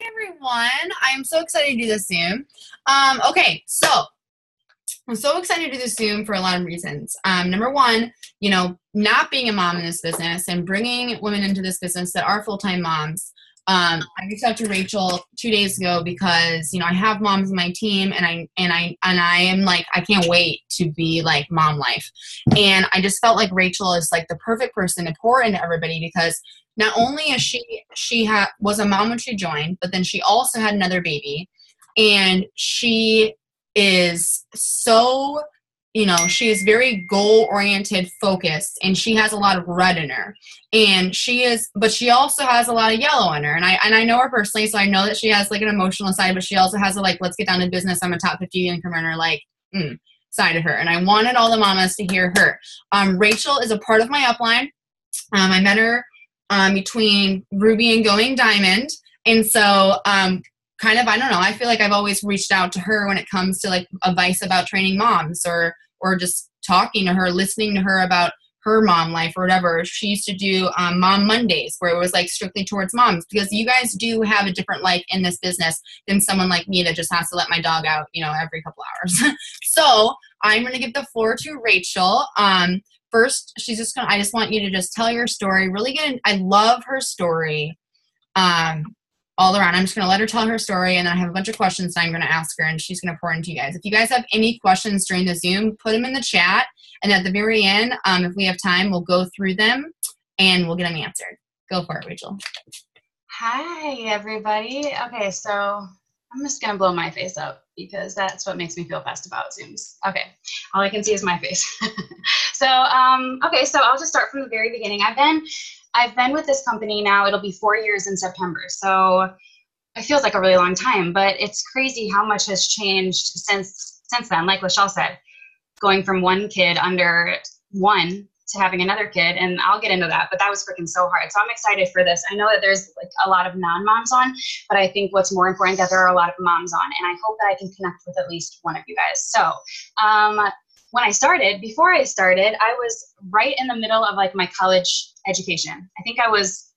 Everyone. I'm so excited to do this Zoom. Okay, so I'm so excited to do this Zoom for a lot of reasons. Number one, not being a mom in this business and bringing women into this business that are full-time moms. I reached out to Rachel 2 days ago because I have moms on my team, and I am like, I can't wait to be like mom life. And I just felt like Rachel is like the perfect person to pour into everybody, because not only is she was a mom when she joined, but then she also had another baby, and she is so, she is very goal-oriented, focused, and she has a lot of red in her. And but she also has a lot of yellow in her. And I know her personally, so I know that she has like an emotional side, but she also has a like, let's get down to business, I'm a top 50 income earner, side of her. And I wanted all the mamas to hear her. Rachel is a part of my upline. I met her between Ruby and Going Diamond. And so I don't know, I feel like I've always reached out to her when it comes to like advice about training moms, or just talking to her, listening to her about her mom life or whatever. She used to do Mom Mondays, where it was like strictly towards moms, because you guys do have a different life in this business than someone like me that just has to let my dog out, every couple hours. So I'm going to give the floor to Rachel. First, I just want you to just tell your story. Really good. I love her story. All around. I'm just going to let her tell her story, and then I have a bunch of questions that I'm going to ask her, and she's going to pour into you guys. If you guys have any questions during the Zoom, put them in the chat, and at the very end, if we have time, we'll go through them, and we'll get them answered. Go for it, Rachel. Hi, everybody. Okay, so I'm just going to blow my face up, because that's what makes me feel best about Zooms. Okay, all I can see is my face. So I'll just start from the very beginning. I've been with this company now, it'll be 4 years in September. So it feels like a really long time, but it's crazy how much has changed since then. Like LaChelle said, going from one kid under one to having another kid, and I'll get into that, but that was freaking so hard. So I'm excited for this. I know that there's like a lot of non-moms on, but I think what's more important that there are a lot of moms on, and I hope that I can connect with at least one of you guys. So before I started, I was right in the middle of like my college education. I think I was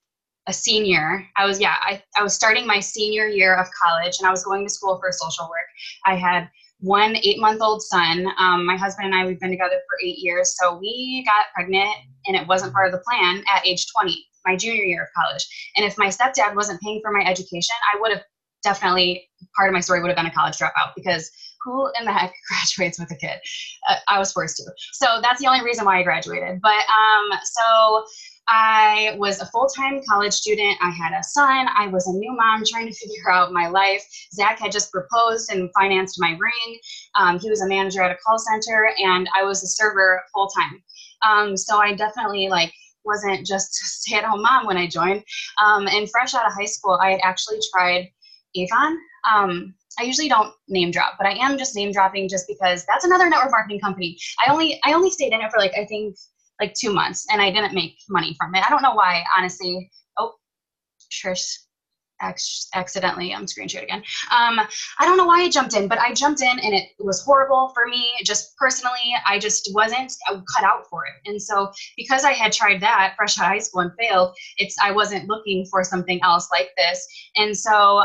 a senior. I was starting my senior year of college, and I was going to school for social work. I had one 8-month-old son. My husband and I, we've been together for 8 years. So we got pregnant, and it wasn't part of the plan at age 20, my junior year of college. And if my stepdad wasn't paying for my education, I would have definitely, part of my story would have been a college dropout, because who in the heck graduates with a kid? I was forced to. So that's the only reason why I graduated. But so I was a full-time college student. I had a son. I was a new mom trying to figure out my life. Zach had just proposed and financed my ring. He was a manager at a call center, and I was a server full-time. So I definitely wasn't just a stay-at-home mom when I joined. And fresh out of high school, I had actually tried Avon. I usually don't name drop, but I am just name dropping just because that's another network marketing company. I only stayed in it for I think 2 months, and I didn't make money from it. I don't know why, honestly. Oh, Trish accidentally, I'm screen shared again. I don't know why I jumped in, but I jumped in, and it was horrible for me. Just personally, I just wasn't cut out for it. And so because I had tried that fresh out of high school and failed, I wasn't looking for something else like this. And so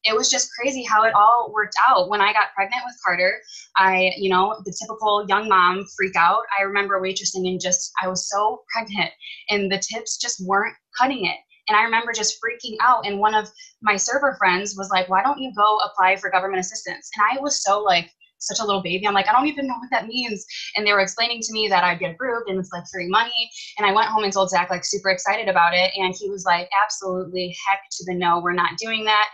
it was just crazy how it all worked out. When I got pregnant with Carter, the typical young mom freak out. I remember waitressing, and I was so pregnant, and the tips just weren't cutting it. And I remember just freaking out. And one of my server friends was like, why don't you go apply for government assistance? And I was so such a little baby. I'm like, I don't even know what that means. And they were explaining to me that I'd get approved, and it's free money. And I went home and told Zach super excited about it. And he was like, absolutely heck to the no, we're not doing that.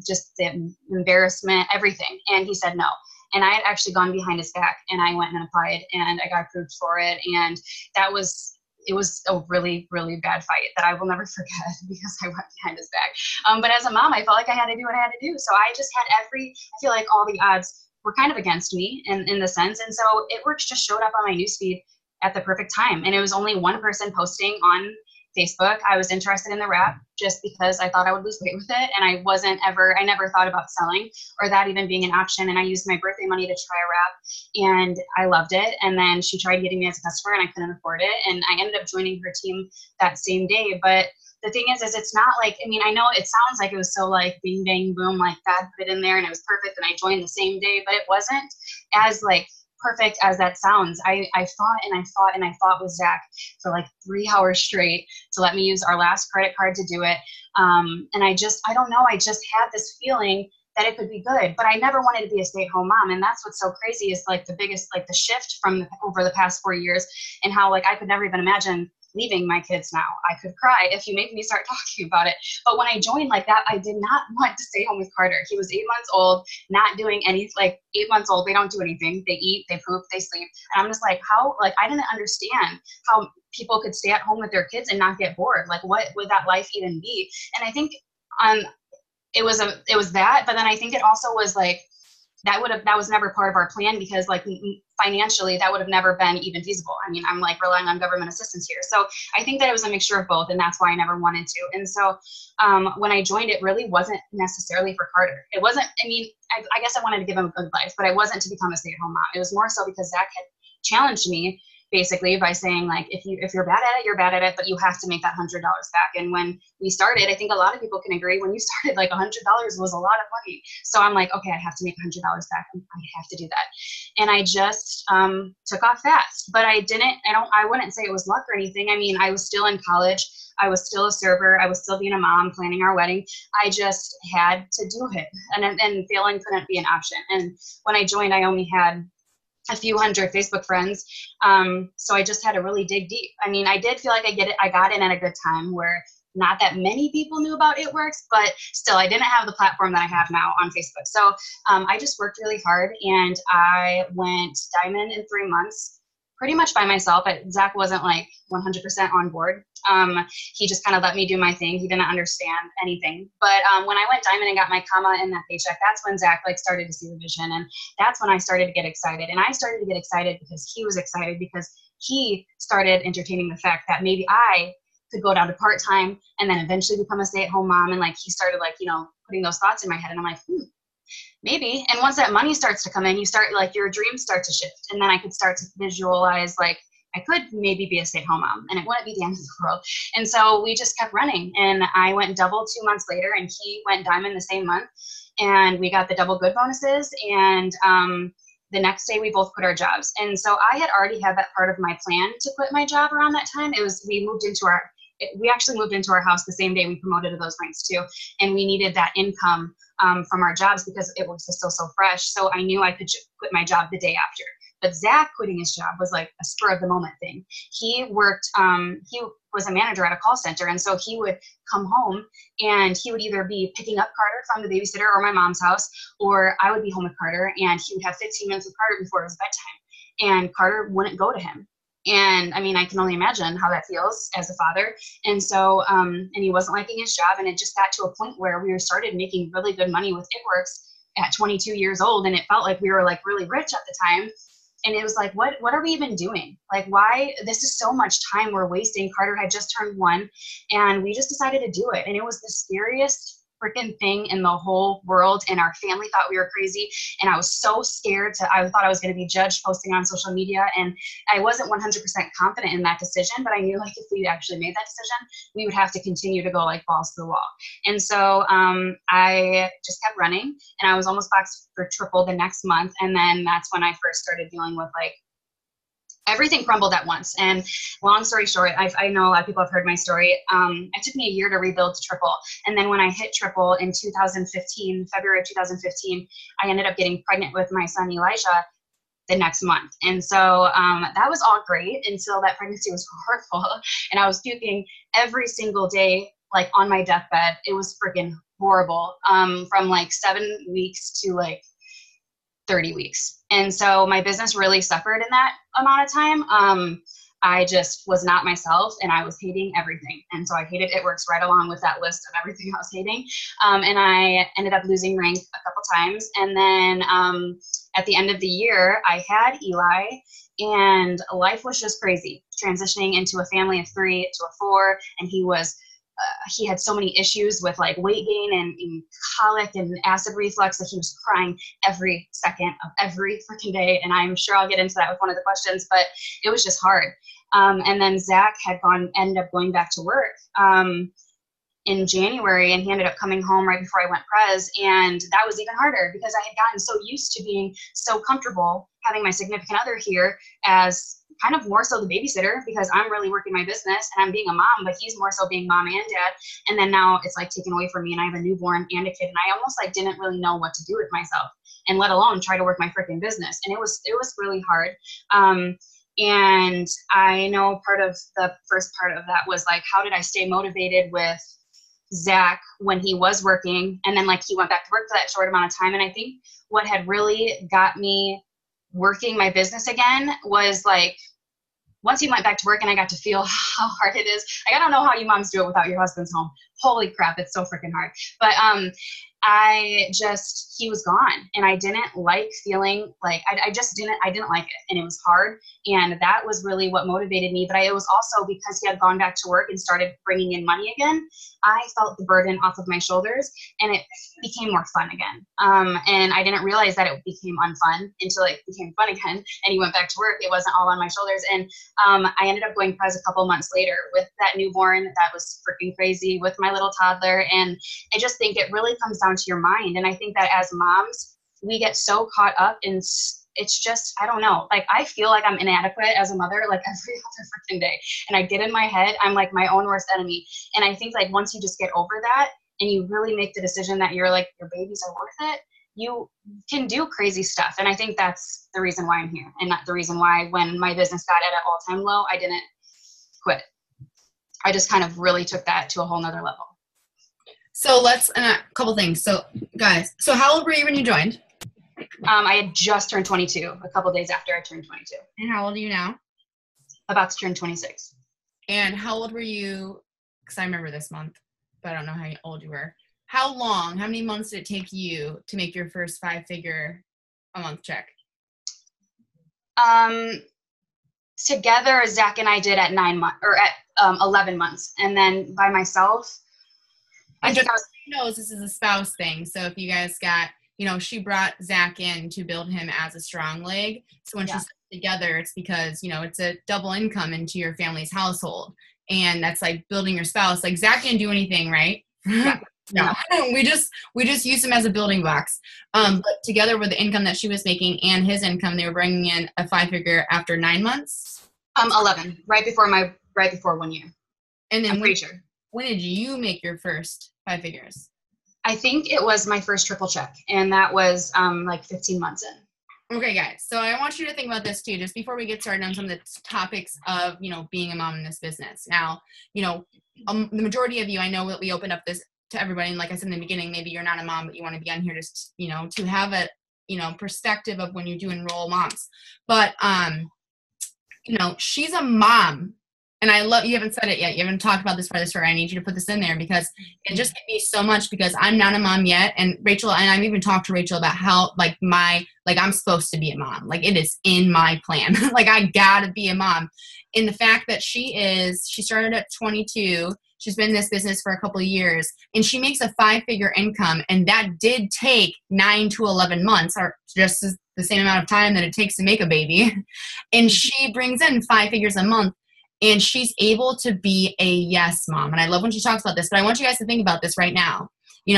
Just the embarrassment, everything. And he said no. And I had actually gone behind his back, and I went and applied, and I got approved for it. And it was a really, really bad fight that I will never forget, because I went behind his back. But as a mom, I felt like I had to do what I had to do. So I just had I feel like all the odds were kind of against me in the sense. And so ItWorks just showed up on my newsfeed at the perfect time. And it was only one person posting on Facebook. I was interested in the wrap just because I thought I would lose weight with it. And I never thought about selling or that even being an option. And I used my birthday money to try a wrap and I loved it. And then she tried getting me as a customer and I couldn't afford it. And I ended up joining her team that same day. But the thing is it's not like, I mean, I know it sounds like it was so like bing, bang, boom, like God put it in there and it was perfect and I joined the same day, but it wasn't as like perfect as that sounds. I fought and I fought and I fought with Zach for like 3 hours straight to let me use our last credit card to do it. And I don't know, I just had this feeling that it could be good, but I never wanted to be a stay-at-home mom. And that's what's so crazy is like the biggest, like the shift from over the past 4 years and how like I could never even imagine leaving my kids now. I could cry if you make me start talking about it. But when I joined like that, I did not want to stay home with Carter. He was 8 months old, not doing any, like 8 months old, they don't do anything. They eat, they poop, they sleep. And I'm just like, how, like, I didn't understand how people could stay at home with their kids and not get bored. Like, what would that life even be? And I think it was that, but then I think it also was like, that was never part of our plan because like financially that would have never been even feasible. I mean, I'm like relying on government assistance here. So I think that it was a mixture of both and that's why I never wanted to. And so when I joined, it really wasn't necessarily for Carter. It wasn't, I mean, I guess I wanted to give him a good life, but I wasn't to become a stay-at-home mom. It was more so because Zach had challenged me basically by saying like, if you're bad at it, you're bad at it, but you have to make that $100 back. And when we started, I think a lot of people can agree when you started, like $100 was a lot of money. So I'm like, okay, I have to make $100 back. I have to do that. And I just took off fast, but I wouldn't say it was luck or anything. I mean, I was still in college. I was still a server. I was still being a mom, planning our wedding. I just had to do it. And failing couldn't be an option. And when I joined, I only had a few hundred Facebook friends. So I just had to really dig deep. I mean, I did feel like I got in at a good time where not that many people knew about ItWorks, but still I didn't have the platform that I have now on Facebook. So I just worked really hard and I went diamond in 3 months, pretty much by myself. But Zach wasn't like 100% on board. He just kind of let me do my thing. He didn't understand anything. But when I went diamond and got my comma in that paycheck, that's when Zach like started to see the vision. And that's when I started to get excited. And I started to get excited because he was excited because he started entertaining the fact that maybe I could go down to part-time and then eventually become a stay-at-home mom. And like, he started like, you know, putting those thoughts in my head and I'm like, maybe. And once that money starts to come in, you start like your dreams start to shift. And then I could start to visualize like, I could maybe be a stay-at-home mom and it wouldn't be the end of the world. And so we just kept running and I went double 2 months later and he went diamond the same month and we got the double good bonuses. And the next day we both quit our jobs. And so I had already had that part of my plan to quit my job around that time. We actually moved into our house the same day we promoted to those ranks too. And we needed that income from our jobs because it was still so fresh. So I knew I could quit my job the day after. But Zach quitting his job was like a spur of the moment thing. He worked, he was a manager at a call center. And so he would come home and he would either be picking up Carter from the babysitter or my mom's house, or I would be home with Carter and he would have 15 minutes with Carter before it was bedtime. And Carter wouldn't go to him. And I mean, I can only imagine how that feels as a father. And so, and he wasn't liking his job. And it just got to a point where we started making really good money with ItWorks at 22 years old. And it felt like we were like really rich at the time. And it was like, what are we even doing? Like, why? This is so much time we're wasting. Carter had just turned 1 and we just decided to do it. And it was the scariest freaking thing in the whole world. And our family thought we were crazy. And I was so scared I thought I was going to be judged posting on social media. And I wasn't 100% confident in that decision, but I knew like if we actually made that decision, we would have to continue to go like balls to the wall. And so I just kept running and I was almost boxed for triple the next month. And then that's when I first started dealing with like everything crumbled at once. And long story short, I know a lot of people have heard my story. It took me a year to rebuild to triple. And then when I hit triple in 2015, February of 2015, I ended up getting pregnant with my son, Elijah, the next month. And so that was all great until that pregnancy was horrible. And I was puking every single day, like on my deathbed. It was freaking horrible from like 7 weeks to like 30 weeks. And so my business really suffered in that amount of time. I just was not myself and I was hating everything. And so I hated ItWorks right along with that list of everything I was hating. And I ended up losing rank a couple times. And then at the end of the year, I had Eli, and life was just crazy, transitioning into a family of 3 to a 4, and he had so many issues with like weight gain and colic and acid reflux that he was crying every second of every freaking day. And I'm sure I'll get into that with one of the questions, but it was just hard. And then Zach ended up going back to work in January, and he ended up coming home right before I went pres. And that was even harder because I had gotten so used to being so comfortable having my significant other here as kind of more so the babysitter, because I'm really working my business and I'm being a mom, but he's more so being mom and dad. And then now it's like taken away from me, and I have a newborn and a kid, and I almost like didn't really know what to do with myself, and let alone try to work my freaking business. And it was really hard. And I know part of the first part of that was like, how did I stay motivated with Zach when he was working, and then like he went back to work for that short amount of time. And I think what had really got me working my business again was like, once he went back to work and I got to feel how hard it is. Like, I don't know how you moms do it without your husband's home. Holy crap, it's so freaking hard. But he was gone, and I didn't like feeling like, I didn't like it, and it was hard. And that was really what motivated me. But it was also because he had gone back to work and started bringing in money again. I felt the burden off of my shoulders, and it became more fun again. And I didn't realize that it became unfun until it became fun again, and he went back to work. It wasn't all on my shoulders. And I ended up going pres a couple months later with that newborn that was freaking crazy, with my little toddler. And I just think it really comes down to your mind. And I think that as moms, we get so caught up in, it's just, I don't know, like I feel like I'm inadequate as a mother like every other freaking day. And I get in my head, I'm like my own worst enemy. And I think like once you just get over that and you really make the decision that you're like, your babies are worth it, you can do crazy stuff. And I think that's the reason why I'm here, and not the reason why when my business got at an all-time low, I didn't quit. I just kind of really took that to a whole nother level. So let's, a couple things. So guys, so how old were you when you joined? I had just turned 22 a couple days after I turned 22. And how old are you now? About to turn 26. And how old were you? Because I remember this month, but I don't know how old you were. How many months did it take you to make your first 5-figure a month check? Together, Zach and I did at 9 months, or at 11 months. And then by myself, knows this is a spouse thing. So if you guys got, she brought Zach in to build him as a strong leg. So when she's together, it's because, it's a double income into your family's household. And that's like building your spouse. Like Zach didn't do anything, right? Yeah. No, we just use him as a building blocks. But together with the income that she was making and his income, they were bringing in a 5-figure after 9 months. 11, right before 1 year. And then I'm pretty sure. When did you make your first 5 figures? I think it was my first triple check, and that was like 15 months in. Okay, guys. So I want you to think about this too, just before we get started on some of the topics of, being a mom in this business. Now, the majority of you, I know that we opened up this to everybody. And like I said in the beginning, maybe you're not a mom, but you want to be on here just, to have a, perspective of when you do enroll moms. But, she's a mom. And I love, you haven't said it yet. You haven't talked about this part of the story. I need you to put this in there because it just hit me so much because I'm not a mom yet. And Rachel, and I've even talked to Rachel about how I'm supposed to be a mom. Like it is in my plan. Like I gotta be a mom. And the fact that she started at 22, she's been in this business for a couple of years, and she makes a 5-figure income. And that did take 9 to 11 months, or just the same amount of time that it takes to make a baby. And she brings in 5 figures a month. And she's able to be a yes mom. And I love when she talks about this, but I want you guys to think about this right now.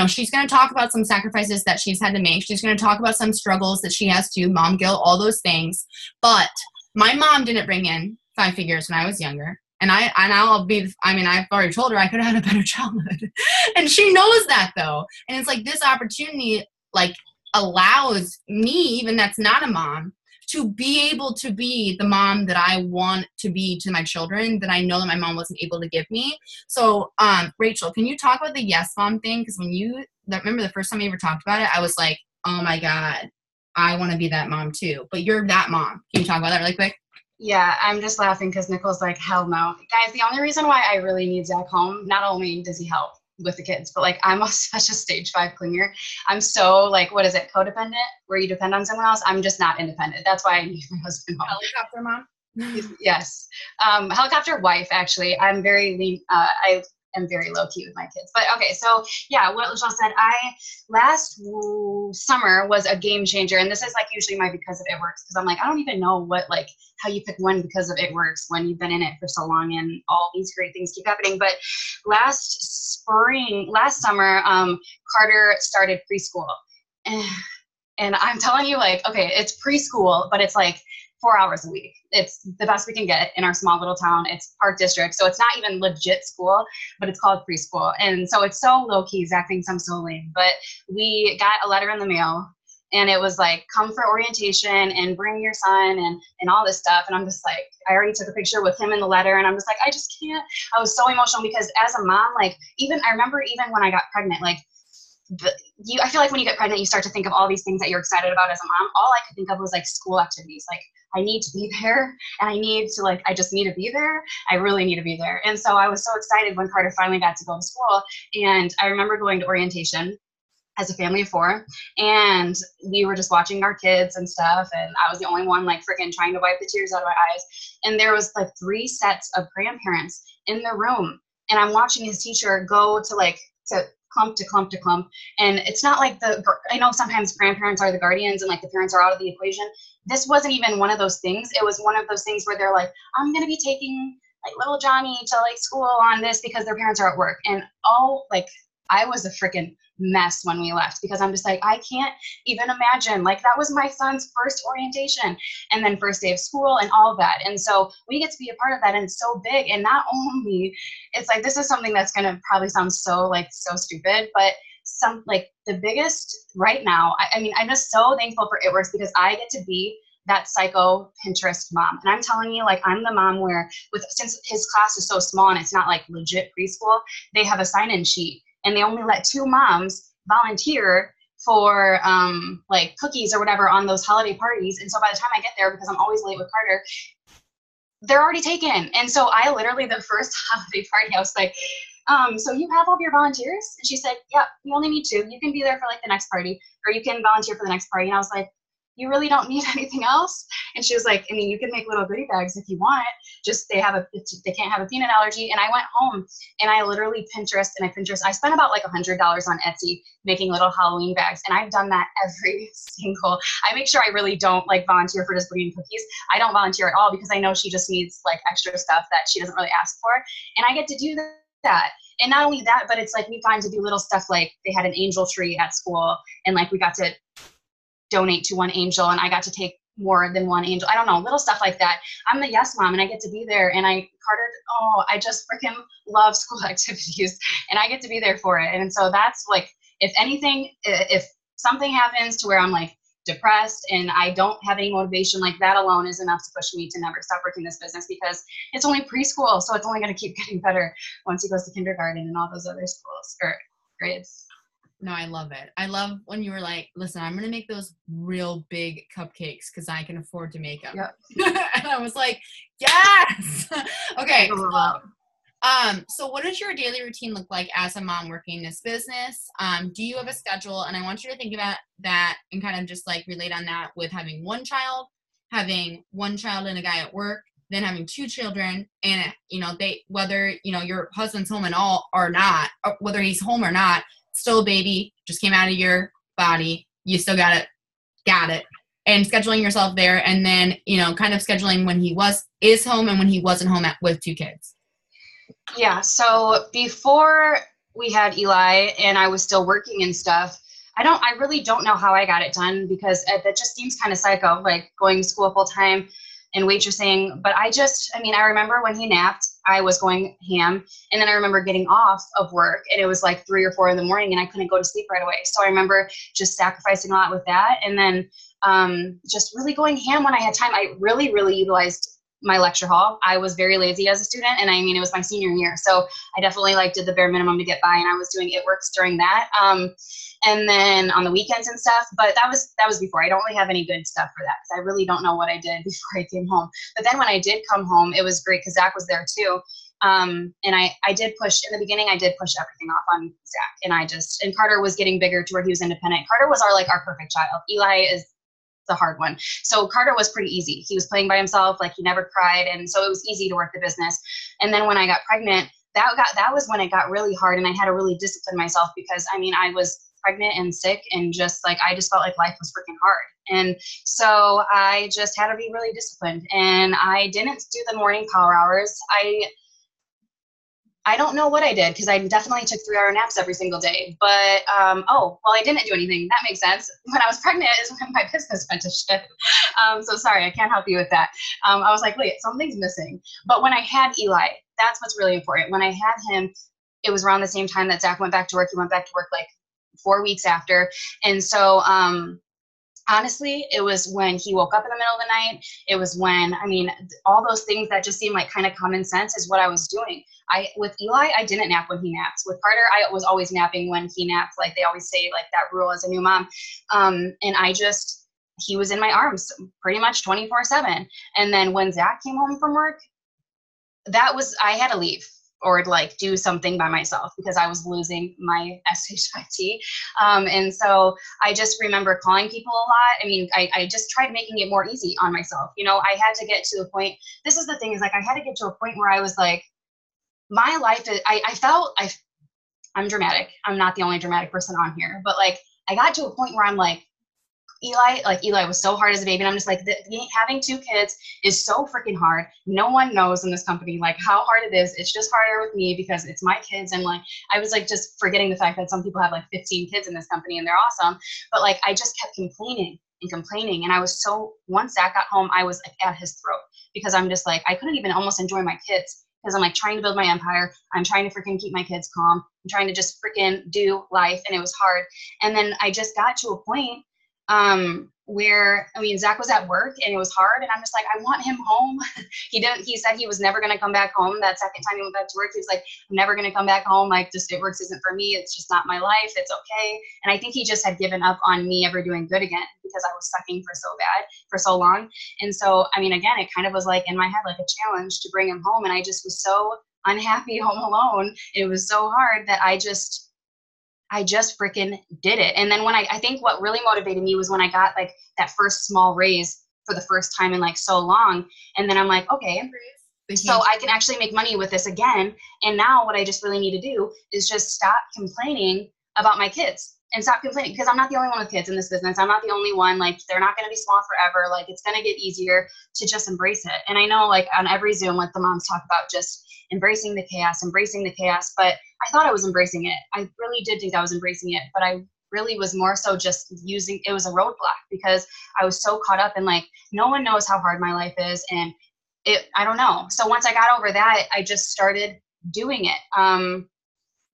She's going to talk about some sacrifices that she's had to make. She's going to talk about some struggles that she has to, mom guilt, all those things. But my mom didn't bring in 5 figures when I was younger. And I've already told her I could have had a better childhood. And she knows that though. And it's like this opportunity like allows me, even that's not a mom, to be able to be the mom that I want to be to my children, that I know that my mom wasn't able to give me. So, Rachel, can you talk about the yes mom thing? Because remember the first time you ever talked about it, I was like, oh my God, I want to be that mom too. But you're that mom. Can you talk about that really quick? Yeah, I'm just laughing because Nicole's like, hell no. Guys, the only reason why I really need Zach home, not only does he help with the kids, but like I'm such a stage 5 clinger. I'm so like, what is it, codependent, where you depend on someone else. I'm just not independent. That's why I need my husband home. Helicopter mom. Yes. Helicopter wife, actually. I'm very lean. I am very low key with my kids. But okay, so yeah, what LaChelle said, last summer was a game changer. And this is like usually my because of ItWorks, because I'm like, I don't even know how you pick one because of ItWorks when you've been in it for so long and all these great things keep happening. But last summer, Carter started preschool. And I'm telling you, like, okay, it's preschool, but it's like 4 hours a week. It's the best we can get in our small little town. It's Park District, so it's not even legit school, but it's called preschool. And so it's so low-key. Zach thinks I'm so lame. But we got a letter in the mail, and it was like, come for orientation and bring your son and all this stuff. And I'm just like, I already took a picture with him in the letter, and I'm just like, I just can't. I was so emotional because as a mom, like, I remember even when I got pregnant, like, I feel like when you get pregnant, you start to think of all these things that you're excited about as a mom. All I could think of was like school activities. Like, I need to be there, and I just need to be there. I really need to be there. And so I was so excited when Carter finally got to go to school. And I remember going to orientation as a family of 4, and we were just watching our kids and stuff. And I was the only one like freaking trying to wipe the tears out of my eyes. And there was like 3 sets of grandparents in the room. And I'm watching his teacher go to clump to clump to clump. And it's not like I know sometimes grandparents are the guardians and like the parents are out of the equation. This wasn't even one of those things. It was one of those things where they're like, I'm going to be taking like little Johnny to like school on this because their parents are at work. And I was a freaking mess when we left, because I'm just like, I can't even imagine, like, that was my son's first orientation and then first day of school and all of that. And so we get to be a part of that, and it's so big. And not only, it's like, this is something that's going to probably sound so stupid, but the biggest right now, I mean, I'm just so thankful for ItWorks because I get to be that psycho Pinterest mom. And I'm telling you, like, I'm the mom where since his class is so small and it's not like legit preschool, they have a sign-in sheet. And they only let 2 moms volunteer for like cookies or whatever on those holiday parties. And so by the time I get there, because I'm always late with Carter, they're already taken. And so I literally, the first holiday party, I was like, so you have all of your volunteers? And she said, yeah, you only need 2. You can be there for like the next party, or you can volunteer for the next party. And I was like, you really don't need anything else? And she was like, I mean, you can make little goodie bags if you want. Just they can't have a peanut allergy. And I went home and I literally Pinterest. I spent about like $100 on Etsy making little Halloween bags. And I've done that I make sure I really don't like volunteer for just bringing cookies. I don't volunteer at all because I know she just needs like extra stuff that she doesn't really ask for. And I get to do that. And not only that, but it's like we've gotten to do little stuff, like they had an angel tree at school, and like we got to donate to one angel, and I got to take more than one angel. I don't know, little stuff like that. I'm the yes mom, and I get to be there. And I just freaking love school activities, and I get to be there for it. And so that's like, if something happens to where I'm like depressed and I don't have any motivation, like that alone is enough to push me to never stop working this business, because it's only preschool. So it's only going to keep getting better once he goes to kindergarten and all those other schools or grades. No, I love it. I love when you were like, listen, I'm going to make those real big cupcakes because I can afford to make them. Yep. And I was like, yes. Okay. So what does your daily routine look like as a mom working this business? Do you have a schedule? And I want you to think about that and kind of just like relate on that with having one child and a guy at work, then having 2 children, and whether your husband's home and all or not, or whether he's home or not, still a baby, just came out of your body, you still got it, and scheduling yourself there, and then kind of scheduling when he is home and when he wasn't home with 2 kids. Yeah, so before we had Eli and I was still working and stuff, I really don't know how I got it done, because that just seems kind of psycho, like going to school full time and waitressing. But I remember when he napped, I was going ham. And then I remember getting off of work and it was like 3 or 4 in the morning and I couldn't go to sleep right away. So I remember just sacrificing a lot with that. And then just really going ham when I had time. I really, really utilized my lecture hall. I was very lazy as a student, and it was my senior year. So I definitely did the bare minimum to get by, and I was doing ItWorks during that. And then on the weekends and stuff, but that was before. I don't really have any good stuff for that, because I really don't know what I did before I came home. But then when I did come home, it was great because Zach was there too. And I did push, in the beginning, I did push everything off on Zach. And Carter was getting bigger to where he was independent. Carter was our perfect child. Eli is the hard one. So Carter was pretty easy. He was playing by himself, like he never cried. And so it was easy to work the business. And then when I got pregnant, that was when it got really hard. And I had to really discipline myself because I was pregnant and sick and I just felt like life was freaking hard. And so I just had to be really disciplined, and I didn't do the morning power hours. I don't know what I did, because I definitely took 3-hour naps every single day. But, I didn't do anything. That makes sense. When I was pregnant is when my business went to shit. So sorry, I can't help you with that. I was like, wait, something's missing. But when I had Eli, that's what's really important. When I had him, it was around the same time that Zach went back to work. He went back to work 4 weeks after. And so, honestly, it was when he woke up in the middle of the night. It was when, all those things that just seemed like kind of common sense is what I was doing. With Eli, I didn't nap when he naps. With Carter, I was always napping when he napped. Like they always say, like that rule as a new mom. And he was in my arms pretty much 24/7. And then when Zach came home from work, I had to leave or do something by myself because I was losing my SHIT. And so I just remember calling people a lot. I just tried making it more easy on myself. I had to get to the point. This is the thing, is I had to get to a point where I was like, my life is, I'm dramatic. I'm not the only dramatic person on here, but I got to a point where I'm like, Eli was so hard as a baby. And I'm just like, having 2 kids is so freaking hard. No one knows in this company, how hard it is. It's just harder with me because it's my kids. And I was just forgetting the fact that some people have 15 kids in this company and they're awesome. But I just kept complaining and complaining. And I was once Zach got home, I was at his throat because I'm just I couldn't even almost enjoy my kids because I'm trying to build my empire. I'm trying to freaking keep my kids calm. I'm trying to just freaking do life. And it was hard. And then I just got to a point where, Zach was at work and it was hard. And I'm just I want him home. He said he was never going to come back home. That second time he went back to work, he was like, I'm never going to come back home. ItWorks isn't for me. It's just not my life. It's okay. And I think he just had given up on me ever doing good again because I was sucking for so bad for so long. And so, again, it kind of was in my head, a challenge to bring him home. And I just was so unhappy home alone. It was so hard that I just freaking did it. And then when I think what really motivated me was when I got that first small raise for the first time in so long. And then I'm like, okay, so I can actually make money with this again. And now what I just really need to do is just stop complaining about my kids and stop complaining, because I'm not the only one with kids in this business. I'm not the only one. They're not going to be small forever. It's going to get easier to just embrace it. And I know on every Zoom, the moms talk about just embracing the chaos. But I thought I was embracing it. I really did think I was embracing it, but I really was more so just it was a roadblock because I was so caught up in no one knows how hard my life is. And I don't know. So once I got over that, I just started doing it.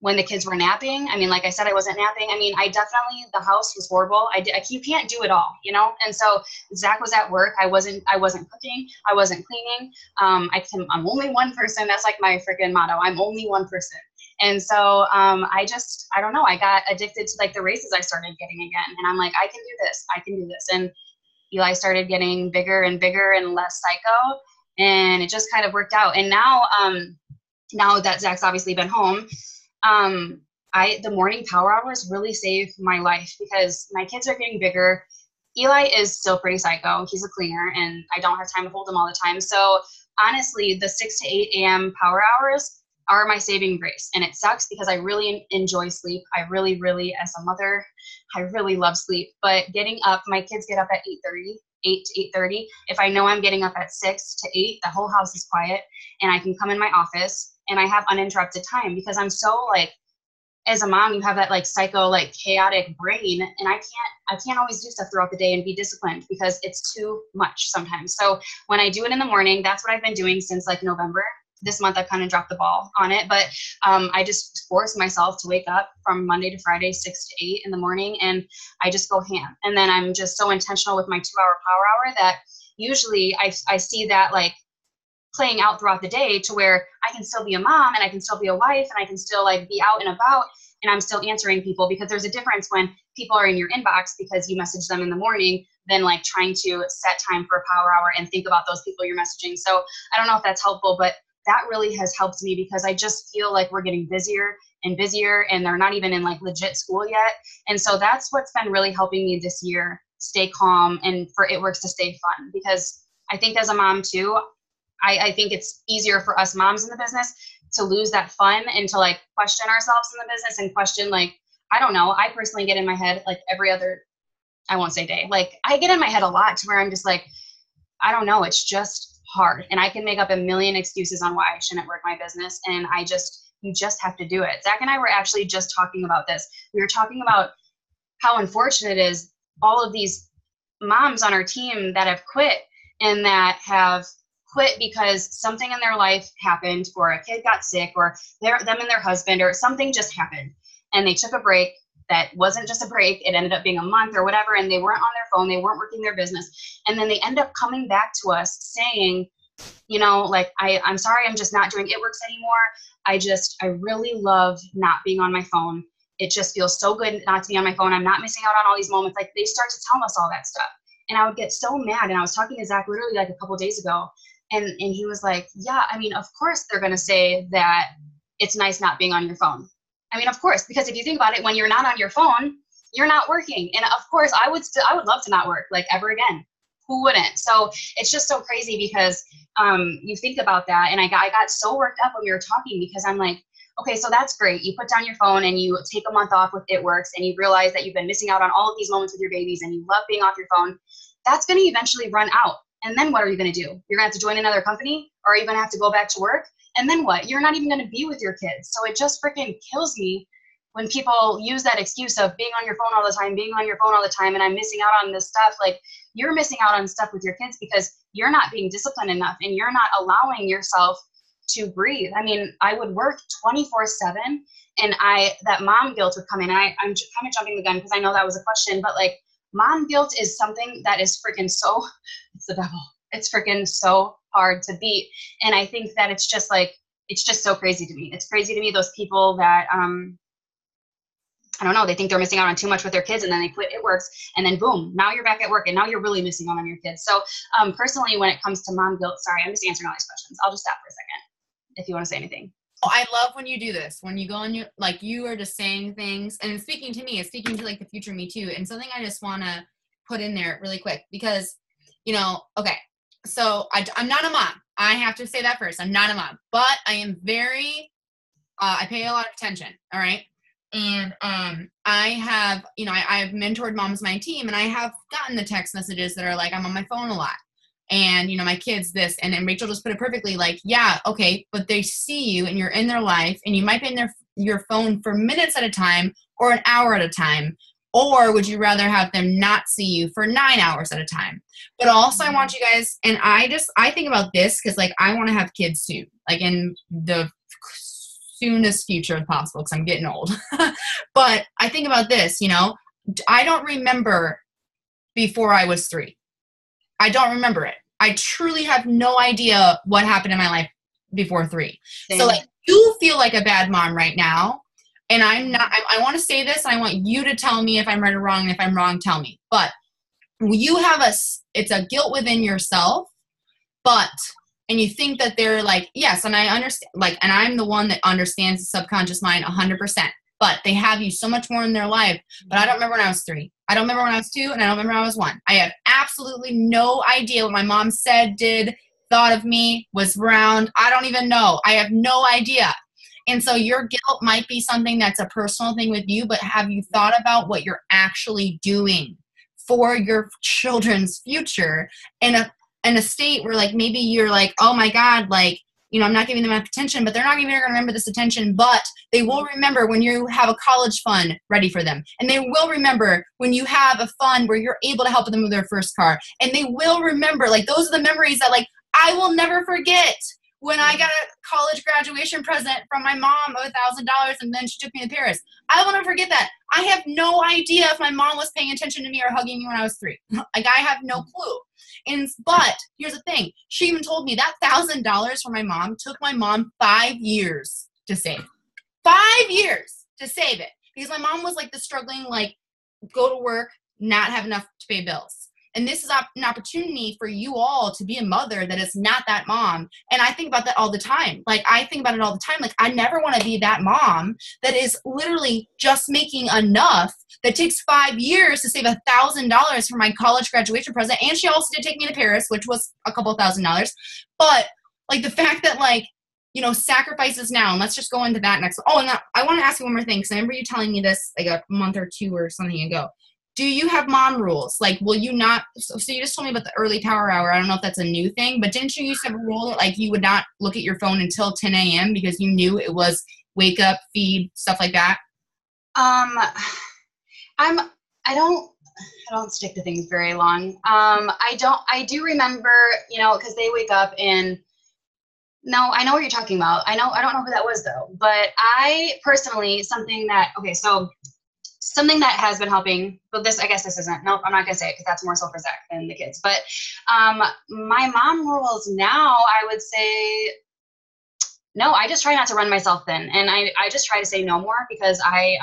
When the kids were napping, like I said, I wasn't napping. The house was horrible. You can't do it all, And so Zach was at work. I wasn't cooking. I wasn't cleaning. I'm only one person. That's my freaking motto. I'm only one person. And so, I don't know. I got addicted to the raises I started getting again. And I'm like, I can do this. I can do this. And Eli started getting bigger and bigger and less psycho. And it just kind of worked out. And now that Zach's obviously been home, the morning power hours really saved my life because my kids are getting bigger. Eli is still pretty psycho. He's a cleaner and I don't have time to hold him all the time. So honestly, the 6 to 8 a.m. power hours are my saving grace. And it sucks because I really enjoy sleep. I really, really, as a mother, I really love sleep. But getting up, my kids get up at 8 to 8:30. If I know I'm getting up at 6 to 8, the whole house is quiet and I can come in my office and I have uninterrupted time because I'm so as a mom, you have that psycho, chaotic brain. And I can't always do stuff throughout the day and be disciplined because it's too much sometimes. So when I do it in the morning, that's what I've been doing since November. This month I kind of dropped the ball on it, but I just forced myself to wake up from Monday to Friday, 6 to 8 in the morning, and I just go ham. And then I'm just so intentional with my 2-hour power hour that usually I see that playing out throughout the day to where I can still be a mom and I can still be a wife and I can still be out and about and I'm still answering people, because there's a difference when people are in your inbox because you message them in the morning than trying to set time for a power hour and think about those people you're messaging. So I don't know if that's helpful, but that really has helped me because I just feel like we're getting busier and busier and they're not even in like legit school yet. And so that's what's been really helping me this year, stay calm and for ItWorks to stay fun. Because I think as a mom too, I think it's easier for us moms in the business to lose that fun and to like question ourselves in the business and question like, I don't know, I personally get in my head like every other, I won't say day, like I get in my head a lot to where I'm just like, I don't know, it's just hard. And I can make up a million excuses on why I shouldn't work my business. And you just have to do it. Zach and I were actually just talking about this. We were talking about how unfortunate it is all of these moms on our team that have quit and that have quit because something in their life happened or a kid got sick or them and their husband or something just happened and they took a break that wasn't just a break. It ended up being a month or whatever, and they weren't on their phone. They weren't working their business. And then they end up coming back to us saying, you know, like, I'm sorry, I'm just not doing ItWorks anymore. I really love not being on my phone. It just feels so good not to be on my phone. I'm not missing out on all these moments. Like they start to tell us all that stuff. And I would get so mad. And I was talking to Zach literally like a couple days ago. And he was like, yeah, I mean, of course they're going to say that it's nice not being on your phone. I mean, of course, because if you think about it, when you're not on your phone, you're not working. And of course I would love to not work like ever again. Who wouldn't? So it's just so crazy because you think about that. And I got so worked up when we were talking because I'm like, okay, so that's great. You put down your phone and you take a month off with ItWorks and you realize that you've been missing out on all of these moments with your babies and you love being off your phone. That's going to eventually run out. And then what are you going to do? You're going to have to join another company, or are you going to have to go back to work? And then what? You're not even going to be with your kids. So it just freaking kills me when people use that excuse of being on your phone all the time, and I'm missing out on this stuff. Like, you're missing out on stuff with your kids because you're not being disciplined enough and you're not allowing yourself to breathe. I mean, I would work 24/7 and that mom guilt would come in. I'm kind of jumping the gun because I know that was a question, but like mom guilt is something that is freaking it's the devil. It's freaking so hard to beat. And I think that it's just so crazy to me. It's crazy to me, those people that, I don't know, they think they're missing out on too much with their kids and then they quit ItWorks and then boom, now you're back at work and now you're really missing out on your kids. So personally, when it comes to mom guilt, sorry, I'm just answering all these questions. I'll just stop for a second if you want to say anything. Oh, I love when you do this, when you go on your, like you are just saying things and speaking to me, it's speaking to like the future me too. And something I just want to put in there really quick because, you know, okay, so I'm not a mom. I have to say that first. I'm not a mom, but I am very, I pay a lot of attention. All right. And I have, you know, I've mentored moms on my team and I have gotten the text messages that are like, I'm on my phone a lot. And, you know, my kids this, and then Rachel just put it perfectly, like, yeah, okay, but they see you and you're in their life and you might be in your phone for minutes at a time or an hour at a time. Or would you rather have them not see you for 9 hours at a time? But also I want you guys, and I think about this because like I want to have kids soon, like in the soonest future as possible because I'm getting old. But I think about this, you know, I don't remember before I was 3. I don't remember it. I truly have no idea what happened in my life before 3. Same. So like you feel like a bad mom right now. And I'm not, I want to say this. And I want you to tell me if I'm right or wrong. And if I'm wrong, tell me. But you have it's a guilt within yourself, and you think that they're like, yes. And I understand, like, and I'm the one that understands the subconscious mind 100%, but they have you so much more in their life. But I don't remember when I was 3. I don't remember when I was 2, and I don't remember when I was 1. I have absolutely no idea what my mom said, did, thought of me, was around. I don't even know. I have no idea. And so your guilt might be something that's a personal thing with you, but have you thought about what you're actually doing for your children's future in a state where like maybe you're like, oh my God, like, you know, I'm not giving them enough attention, but they're not even going to remember this attention, but they will remember when you have a college fund ready for them. And they will remember when you have a fund where you're able to help them with their first car. And they will remember, like, those are the memories that, like, I will never forget when I got a college graduation present from my mom of $1,000 and then she took me to Paris. I will never forget that. I have no idea if my mom was paying attention to me or hugging me when I was 3. Like, I have no clue. But here's the thing. She even told me that $1,000 from my mom took my mom 5 years to save. 5 years to save it. Because my mom was like the struggling, like, go to work, not have enough to pay bills. And this is an opportunity for you all to be a mother that is not that mom. And I think about that all the time. Like, I think about it all the time. Like, I never want to be that mom that is literally just making enough that takes 5 years to save $1,000 for my college graduation present. And she also did take me to Paris, which was a couple $1,000. But like the fact that like, you know, sacrifices now, and let's just go into that next. Oh, and I want to ask you one more thing, because I remember you telling me this like a month or two or something ago. Do you have mom rules? Like, will you not, so you just told me about the early power hour. I don't know if that's a new thing, but didn't you used to have a rule that like you would not look at your phone until 10 a.m. because you knew it was wake up, feed, stuff like that? I don't stick to things very long. I do remember, you know, because they wake up and no, I know what you're talking about. I don't know who that was though, but I personally, something that has been helping, but I guess this isn't, nope, I'm not gonna say it because that's more so for Zach than the kids. But my mom rules now, I would say, no, I just try not to run myself thin. And I just try to say no more, because I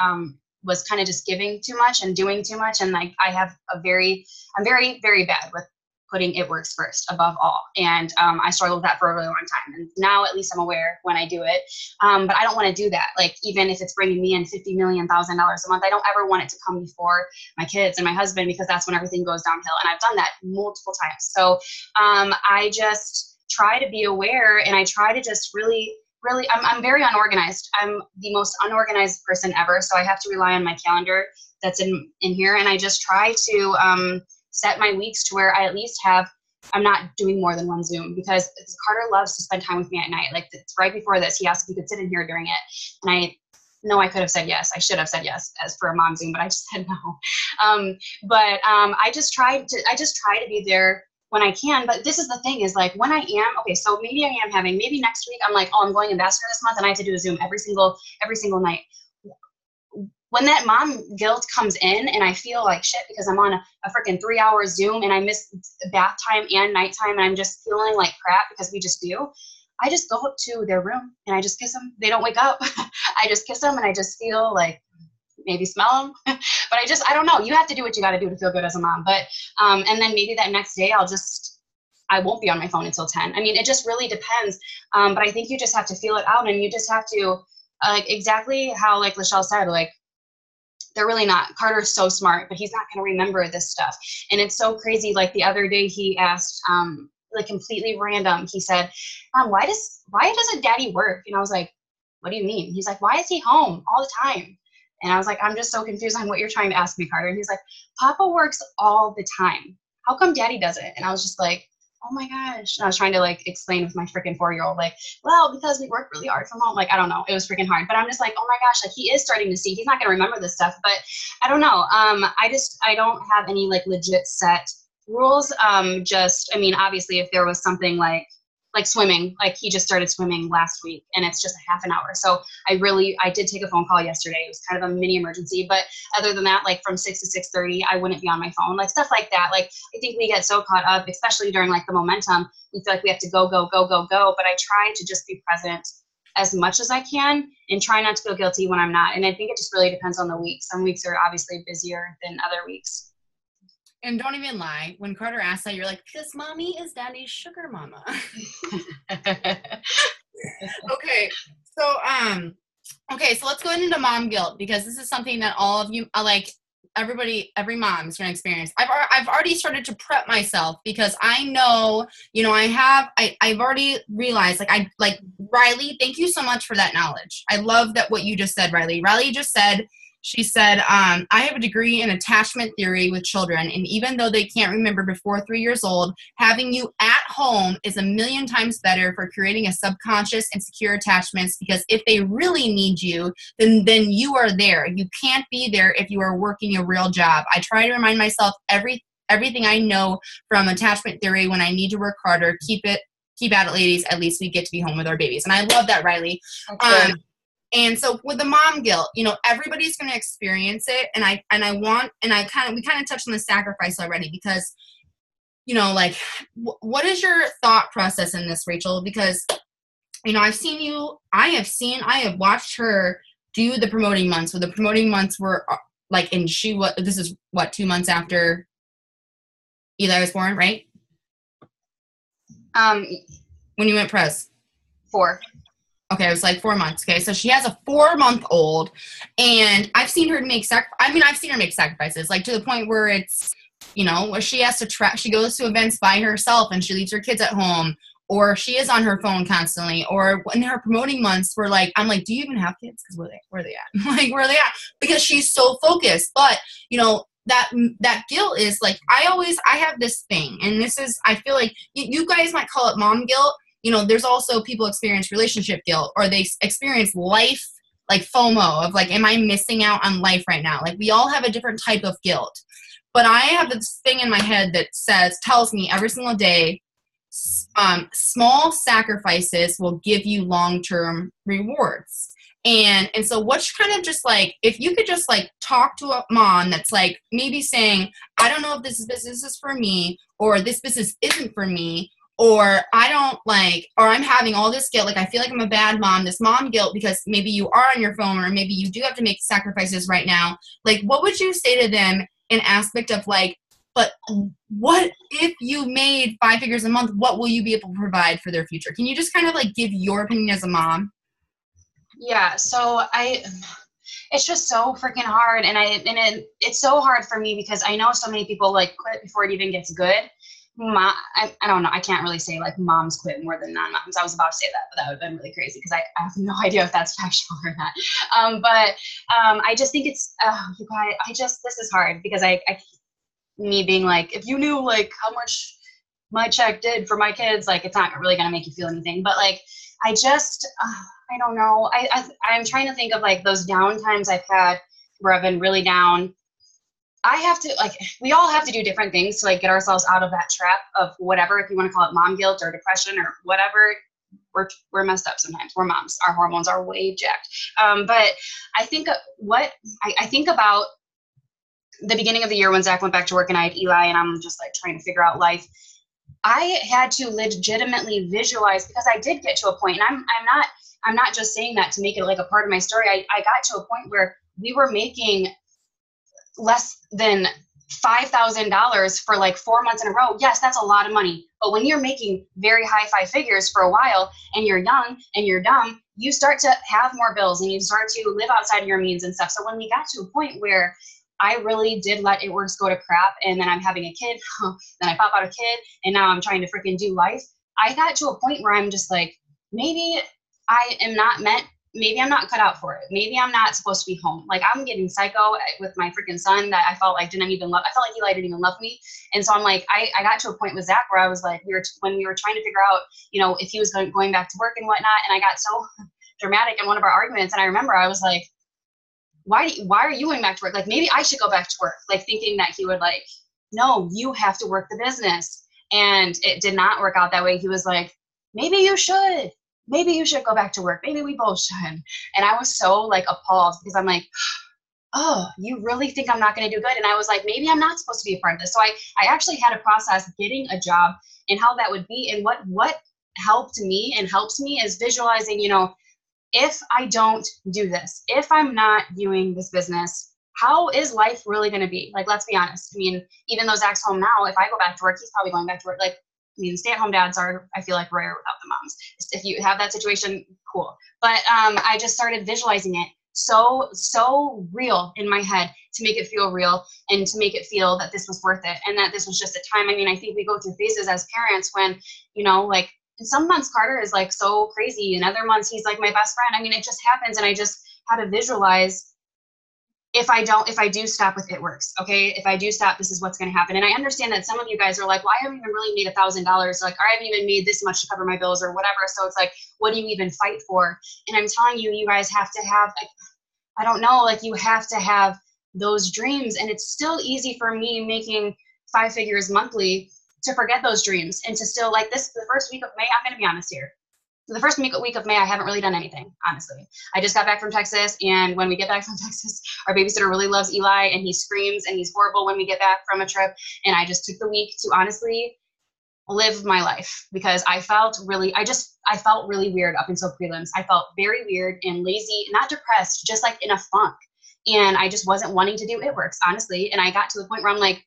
was kind of just giving too much and doing too much. And like, I'm very, very bad with putting ItWorks first above all. And I struggled with that for a really long time. And now at least I'm aware when I do it. But I don't want to do that. Like, even if it's bringing me in $50 million a month, I don't ever want it to come before my kids and my husband, because that's when everything goes downhill. And I've done that multiple times. So I just try to be aware, and I try to just really, I'm very unorganized. I'm the most unorganized person ever. So I have to rely on my calendar that's in here. And I just try to set my weeks to where I at least I'm not doing more than one Zoom, because Carter loves to spend time with me at night. Like, right before this, he asked if he could sit in here during it. And I know I could have said yes. I should have said yes as for a mom Zoom, but I just said no. I just try to be there when I can. But this is the thing, is like, when I am, okay, so maybe I am having, maybe next week I'm like, oh, I'm going ambassador this month and I have to do a Zoom every single night. When that mom guilt comes in and I feel like shit because I'm on a freaking 3-hour Zoom and I miss bath time and nighttime and I'm just feeling like crap because we just do, I just go up to their room and I just kiss them. They don't wake up. I just kiss them and I just feel like, maybe smell them. But I don't know. You have to do what you got to do to feel good as a mom. But, and then maybe that next day I won't be on my phone until 10. I mean, it just really depends. But I think you just have to feel it out, and you just have to, like, exactly how, like LaChelle said, like, they're really not. Carter's so smart, but he's not going to remember this stuff. And it's so crazy. Like, the other day he asked, like, completely random, he said, why doesn't daddy work? And I was like, what do you mean? He's like, why is he home all the time? And I was like, I'm just so confused on what you're trying to ask me, Carter. And he's like, Papa works all the time. How come daddy doesn't? And I was just like, oh my gosh. And I was trying to, like, explain with my freaking 4-year-old, like, well, because we work really hard from home. Like, I don't know. It was freaking hard. But I'm just like, oh my gosh, like, he is starting to see. He's not going to remember this stuff. But I don't know. I don't have any, like, legit set rules. I mean, obviously, if there was something like swimming, like, he just started swimming last week and it's just a half an hour. So I did take a phone call yesterday. It was kind of a mini emergency, but other than that, like, from 6 to 6:30, I wouldn't be on my phone, like, stuff like that. Like, I think we get so caught up, especially during, like, the momentum, we feel like we have to go, but I try to just be present as much as I can and try not to feel guilty when I'm not. And I think it just really depends on the week. Some weeks are obviously busier than other weeks. And don't even lie. When Carter asked that, you're like, because mommy is daddy's sugar mama. Okay. So let's go into mom guilt, because this is something that all of you, like, every mom is going to experience. I've already started to prep myself, because I know, you know, I've already realized, like Riley, thank you so much for that knowledge. I love that what you just said, Riley. Riley just said, she said, I have a degree in attachment theory with children, and even though they can't remember before 3 years old, having you at home is a million times better for creating a subconscious and secure attachments, because if they really need you, then you are there. You can't be there if you are working a real job. I try to remind myself everything I know from attachment theory when I need to work harder. Keep at it, ladies. At least we get to be home with our babies. And I love that, Riley. Okay. And so with the mom guilt, you know, everybody's going to experience it. And we kind of touched on the sacrifice already, because, you know, like, what is your thought process in this, Rachel? Because, you know, I have watched her do the promoting months, where the promoting months were like, this is what, 2 months after, Eli was born, right? When you went pres? 4. Okay, it was like 4 months. Okay, so she has a 4-month-old, and I've seen her make sacrifices, like to the point where it's, you know, where she has to she goes to events by herself and she leaves her kids at home, or she is on her phone constantly, or in her promoting months, we're like, I'm like, do you even have kids? Because where are they at? Like, where are they at? Because she's so focused. But, you know, that guilt is like, I have this thing, and this is, I feel like you guys might call it mom guilt. You know, there's also people experience relationship guilt, or they experience life, like FOMO of like, am I missing out on life right now? Like, we all have a different type of guilt. But I have this thing in my head that tells me every single day, small sacrifices will give you long-term rewards. And so what's kind of just like, if you could just like talk to a mom that's like maybe saying, I don't know if this business is for me, or this business isn't for me, or I don't like, or I'm having all this guilt, like I feel like I'm a bad mom, this mom guilt because maybe you are on your phone, or maybe you do have to make sacrifices right now. Like, what would you say to them in aspect of like, but what if you made 5 figures a month, what will you be able to provide for their future? Can you just kind of like give your opinion as a mom? Yeah, so it's just so freaking hard, and it's so hard for me because I know so many people like quit before it even gets good. I don't know. I can't really say like moms quit more than non-moms. I was about to say that, but that would have been really crazy because I have no idea if that's factual or not. But I just think it's, you guys, this is hard because me being like, if you knew like how much my check did for my kids, like it's not really going to make you feel anything. But like, I don't know. I'm trying to think of like those down times I've had where I've been really down. I have to, like, we all have to do different things to like get ourselves out of that trap of whatever, if you want to call it mom guilt or depression or whatever. We're messed up sometimes. We're moms. Our hormones are way jacked. But I think I think about the beginning of the year when Zach went back to work and I had Eli and I'm just like trying to figure out life. I had to legitimately visualize, because I did get to a point, and I'm not just saying that to make it like a part of my story. I got to a point where we were making less than $5,000 for like 4 months in a row. Yes, that's a lot of money. But when you're making very high 5 figures for a while and you're young and you're dumb, you start to have more bills and you start to live outside of your means and stuff. So when we got to a point where I really did let ItWorks go to crap, and then I'm having a kid, then I pop out a kid, and now I'm trying to freaking do life. I got to a point where I'm just like, maybe I am not meant, maybe I'm not cut out for it. Maybe I'm not supposed to be home. Like, I'm getting psycho with my freaking son that I felt like didn't even love. I felt like Eli didn't even love me. And so I'm like, I got to a point with Zach where I was like, when we were trying to figure out, you know, if he was going back to work and whatnot. And I got so dramatic in one of our arguments. And I remember I was like, why are you going back to work? Like, maybe I should go back to work, like thinking that he would like, no, you have to work the business. And it did not work out that way. He was like, maybe you should go back to work. Maybe we both should. And I was so like appalled because I'm like, oh, you really think I'm not going to do good? And I was like, maybe I'm not supposed to be a part of this. So I actually had to process getting a job and how that would be. And what helped me and helps me is visualizing, you know, if I don't do this, if I'm not doing this business, how is life really going to be? Like, let's be honest. I mean, even though Zach's home now, if I go back to work, he's probably going back to work. Like, I mean, stay-at-home dads are, I feel like, rare without the moms. If you have that situation, cool. But I just started visualizing it so real in my head to make it feel real and to make it feel that this was worth it and that this was just a time. I mean, I think we go through phases as parents when, you know, like, in some months Carter is like so crazy, and other months he's like my best friend. I mean, it just happens, and I just had to visualize if I do stop with ItWorks, okay? If I do stop, this is what's going to happen. And I understand that some of you guys are like, well, I haven't even really made $1,000. Like, I haven't even made this much to cover my bills or whatever. So it's like, what do you even fight for? And I'm telling you, you guys have to have, like, I don't know, like, you have to have those dreams. And it's still easy for me making 5 figures monthly to forget those dreams and to still, like, the first week of May, I'm going to be honest here. The first week of May, I haven't really done anything, honestly. I just got back from Texas, and when we get back from Texas, our babysitter really loves Eli, and he screams, and he's horrible when we get back from a trip, and I just took the week to honestly live my life because I felt really weird up until prelims. I felt very weird and lazy, not depressed, just like in a funk, and I just wasn't wanting to do ItWorks, honestly, and I got to the point where I'm like,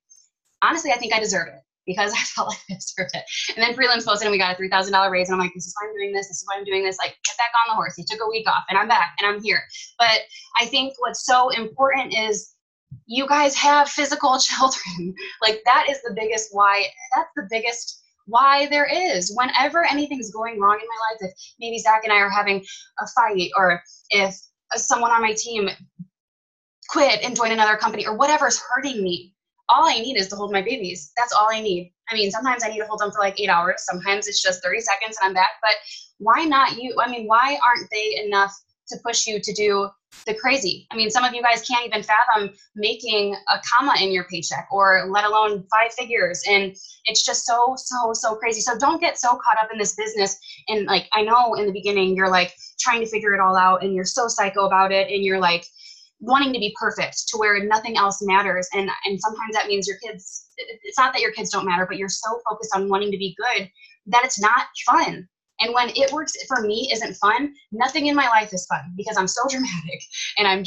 honestly, I think I deserve it. because I felt like I deserved it. And then prelims posted and we got a $3,000 raise. And I'm like, this is why I'm doing this. This is why I'm doing this. Like, get back on the horse. You took a week off and I'm back and I'm here. But I think what's so important is you guys have physical children. Like, that is the biggest why. That's the biggest why there is. Whenever anything's going wrong in my life, if maybe Zach and I are having a fight, or if someone on my team quit and joined another company, or whatever's hurting me, all I need is to hold my babies. That's all I need. I mean, sometimes I need to hold them for like 8 hours. Sometimes it's just 30 seconds and I'm back. But why not you? I mean, why aren't they enough to push you to do the crazy? I mean, some of you guys can't even fathom making a comma in your paycheck, or let alone 5 figures. And it's just so crazy. So don't get so caught up in this business. And like, I know in the beginning, you're like trying to figure it all out and you're so psycho about it. And you're like wanting to be perfect to where nothing else matters. And sometimes that means your kids, it's not that your kids don't matter, but you're so focused on wanting to be good that it's not fun. And when ItWorks for me isn't fun, nothing in my life is fun, because I'm so dramatic and I'm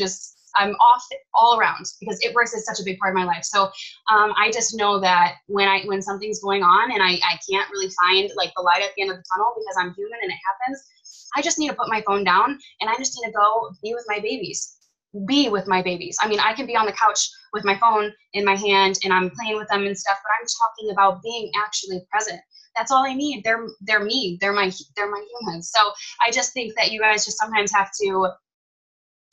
off all around, because ItWorks is such a big part of my life. So I just know that when something's going on and I can't really find like the light at the end of the tunnel, because I'm human and it happens, I just need to put my phone down and I just need to go be with my babies. I mean, I can be on the couch with my phone in my hand and I'm playing with them and stuff, but I'm talking about being actually present. That's all I need. They're me. They're my humans. So I just think that you guys just sometimes have to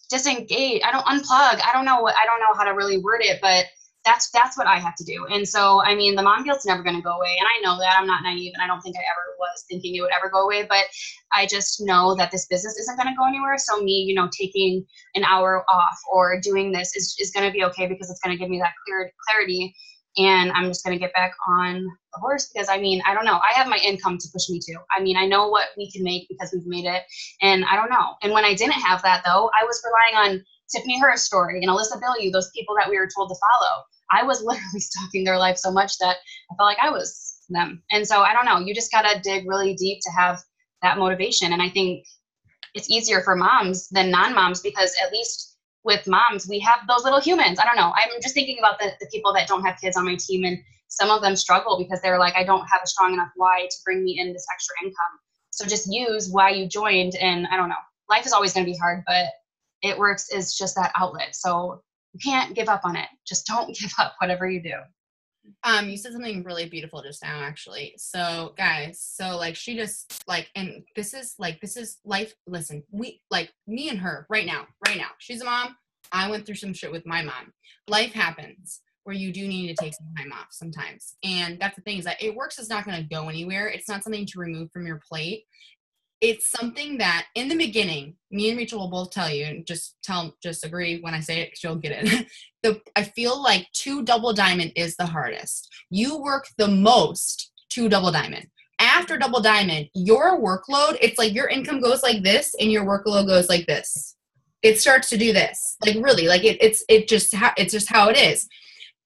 disengage. I don't unplug. I don't know how to really word it, but that's what I have to do. And so, I mean, the mom guilt's never going to go away. And I know that. I'm not naive, and I don't think I ever was thinking it would ever go away, but I just know that this business isn't going to go anywhere. So me, taking an hour off or doing this is going to be okay, because it's going to give me that clarity. And I'm just going to get back on the horse, because I mean, I don't know. I have my income to push me to. I mean, I know what we can make because we've made it, and I don't know. And when I didn't have that, though, I was relying on Tiffany Harris story and Alyssa Billieu, those people that we were told to follow. I was literally stalking their life so much that I felt like I was them. And so I don't know. You just got to dig really deep to have that motivation. And I think it's easier for moms than non-moms, because at least with moms, we have those little humans. I don't know. I'm just thinking about the people that don't have kids on my team, and some of them struggle because they're like, I don't have a strong enough why to bring me in this extra income. So just use why you joined. And I don't know. Life is always going to be hard, but ItWorks is just that outlet. So you can't give up on it. Just don't give up, whatever you do. You said something really beautiful just now, actually. So guys, she just and this is life. Listen, we me and her right now, she's a mom. I went through some shit with my mom. Life happens where you do need to take some time off sometimes. And that's the thing, is that ItWorks is not going to go anywhere. It's not something to remove from your plate. It's something that in the beginning, me and Rachel will both tell you, and just agree when I say it, 'cause you'll get it. I feel like 2 double diamond is the hardest. You work the most 2 double diamond. After double diamond, your workload, it's like your income goes like this and your workload goes like this. It starts to do this. Like really, like it's just how it is.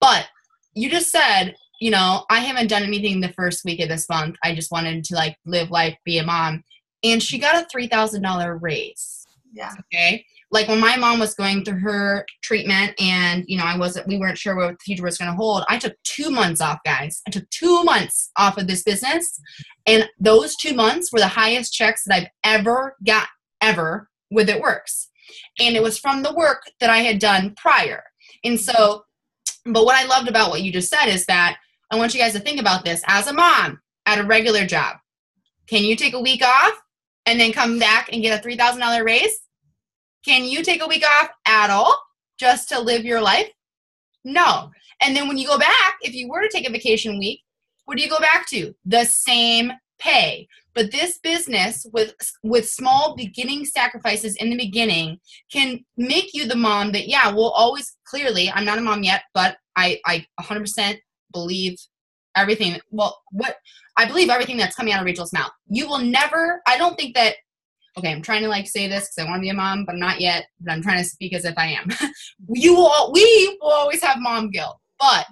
But you just said, I haven't done anything the first week of this month. I just wanted to live life, be a mom. And she got a $3,000 raise. Yeah. Okay. Like when my mom was going through her treatment and, we weren't sure what the future was going to hold. I took 2 months off, guys. I took 2 months off of this business. And those 2 months were the highest checks that I've ever got with ItWorks. And it was from the work that I had done prior. And so, but what I loved about what you just said is that I want you guys to think about this as a mom at a regular job. Can you take a week off and then come back and get a $3,000 raise? Can you take a week off at all just to live your life? No. And then when you go back, if you were to take a vacation week, what do you go back to? The same pay. But this business with small beginning sacrifices in the beginning can make you the mom that, we'll always, clearly, I'm not a mom yet, but I 100% believe everything. Well, I believe everything that's coming out of Rachel's mouth. You will never, I don't think that, okay, I'm trying to say this because I want to be a mom, but I'm not yet, but I'm trying to speak as if I am. We will always have mom guilt, but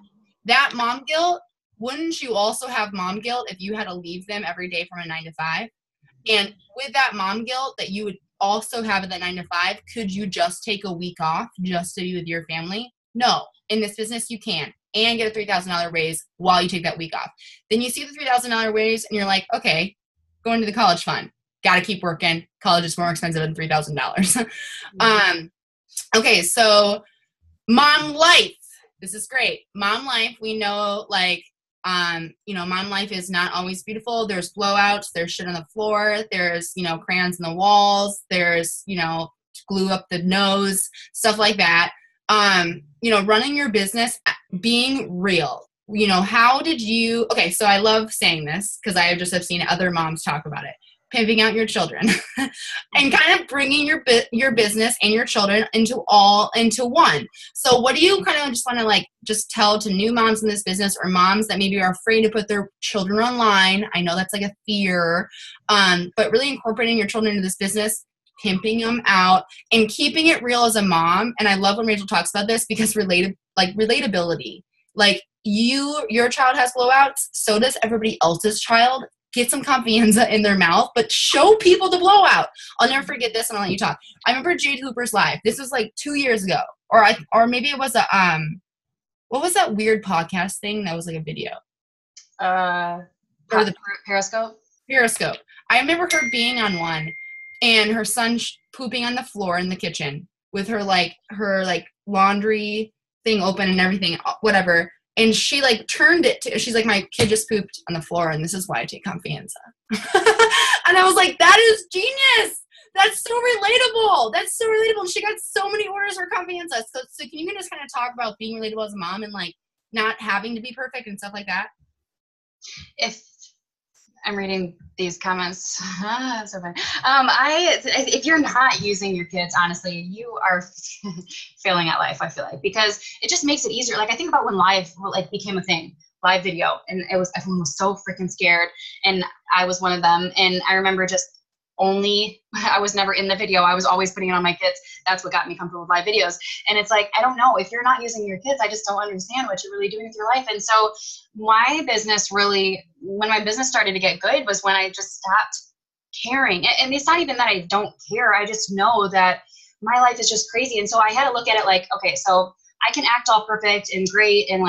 that mom guilt, wouldn't you also have mom guilt if you had to leave them every day from a 9 to 5? And with that mom guilt that you would also have at that 9 to 5, could you just take a week off just to be with your family? No. In this business, you can. and get a $3,000 raise while you take that week off. Then you see the $3,000 raise and you're like, okay, going to the college fund. Got to keep working. College is more expensive than $3,000. Okay, so mom life. This is great. Mom life, we know, like, mom life is not always beautiful. There's blowouts, there's shit on the floor, there's, crayons in the walls, there's, glue up the nose, stuff like that. Running your business, being real. How did you, okay, so I love saying this because I just have seen other moms talk about it. Pimping out your children and kind of bringing your business and your children into one. So what do you kind of just want to just tell to new moms in this business, or moms that maybe are afraid to put their children online? I know that's like a fear, but really incorporating your children into this business, pimping them out and keeping it real as a mom. And I love when Rachel talks about this because relatability, like your child has blowouts. So does everybody else's child. Get some confianza in their mouth, but show people the blowout. I'll never forget this, and I'll let you talk. I remember Jade Hooper's live. This was like 2 years ago, or maybe it was what was that weird podcast thing that was like a video? Or the Periscope. Periscope. I remember her being on one, and her son pooping on the floor in the kitchen with her laundry thing open and everything, whatever. And she turned it to, she's like, my kid just pooped on the floor and this is why I take confianza. And I was like, that is genius. That's so relatable. That's so relatable. And she got so many orders for confianza. So can you just kind of talk about being relatable as a mom and not having to be perfect and stuff like that? If I'm reading these comments, so funny. If you're not using your kids, honestly, you are failing at life, I feel like, because it just makes it easier. I think about when live became a thing, live video, and everyone was so freaking scared, and I was one of them. And I remember I was never in the video. I was always putting it on my kids. That's what got me comfortable with live videos. And it's I don't know, if you're not using your kids, I just don't understand what you're really doing with your life. And so when my business started to get good was when I just stopped caring. And it's not even that I don't care. I just know that my life is just crazy. And so I had to look at it okay, so I can act all perfect and great and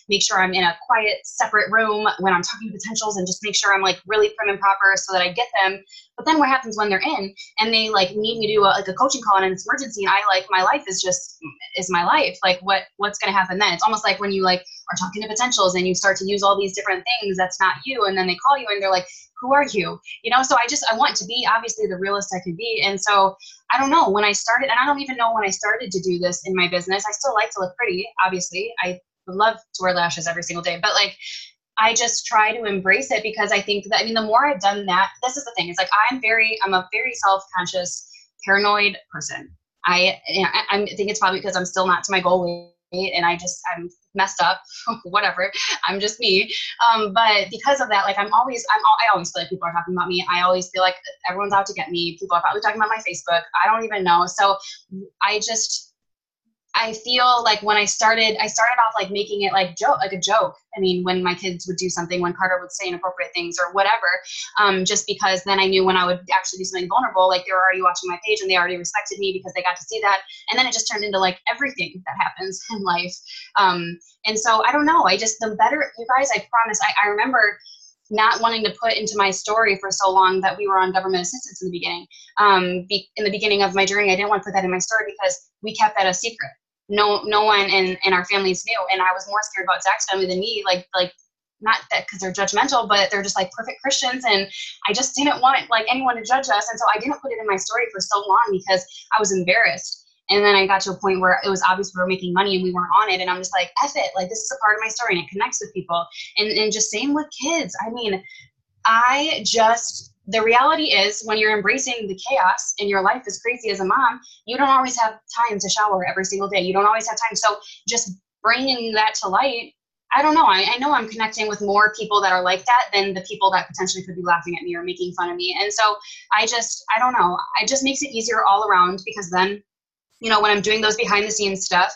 make sure I'm in a quiet, separate room when I'm talking to potentials and just make sure I'm really prim and proper so that I get them. But then what happens when they're in and they need me to do a coaching call and it's emergency and my life is my life. What's going to happen then? It's almost like when you are talking to potentials and you start to use all these different things that's not you, and then they call you and they're like, who are you? So I want to be obviously the realest I could be. And so I don't know when I started, and I don't even know when I started to do this in my business. I still like to look pretty. Obviously, I would love to wear lashes every single day, but I just try to embrace it because I think that, the more I've done that, this is the thing. It's I'm a very self-conscious, paranoid person. I think it's probably because I'm still not to my goal weight and I'm messed up, whatever. I'm just me. But because of that, I always feel like people are talking about me. I always feel like everyone's out to get me. People are probably talking about my Facebook. I don't even know. So I feel when I started off making it a joke. When my kids would do something, when Carter would say inappropriate things or whatever, just because then I knew when I would actually do something vulnerable, they were already watching my page and they already respected me because they got to see that. And then it just turned into everything that happens in life. And so I don't know. The better, you guys, I promise, I remember not wanting to put into my story for so long that we were on government assistance in the beginning. In the beginning of my journey, I didn't want to put that in my story because we kept that a secret. No one in our families knew, and I was more scared about Zach's family than me. Not that because they're judgmental, but they're just perfect Christians, and I just didn't want anyone to judge us, and so I didn't put it in my story for so long because I was embarrassed. And then I got to a point where it was obvious we were making money and we weren't on it, and I'm just F it, this is a part of my story and it connects with people, and just same with kids. The reality is when you're embracing the chaos and your life is crazy as a mom, you don't always have time to shower every single day. You don't always have time. So just bringing that to light, I don't know. I know I'm connecting with more people that are like that than the people that potentially could be laughing at me or making fun of me. And so I don't know. It just makes it easier all around because then, when I'm doing those behind the scenes stuff,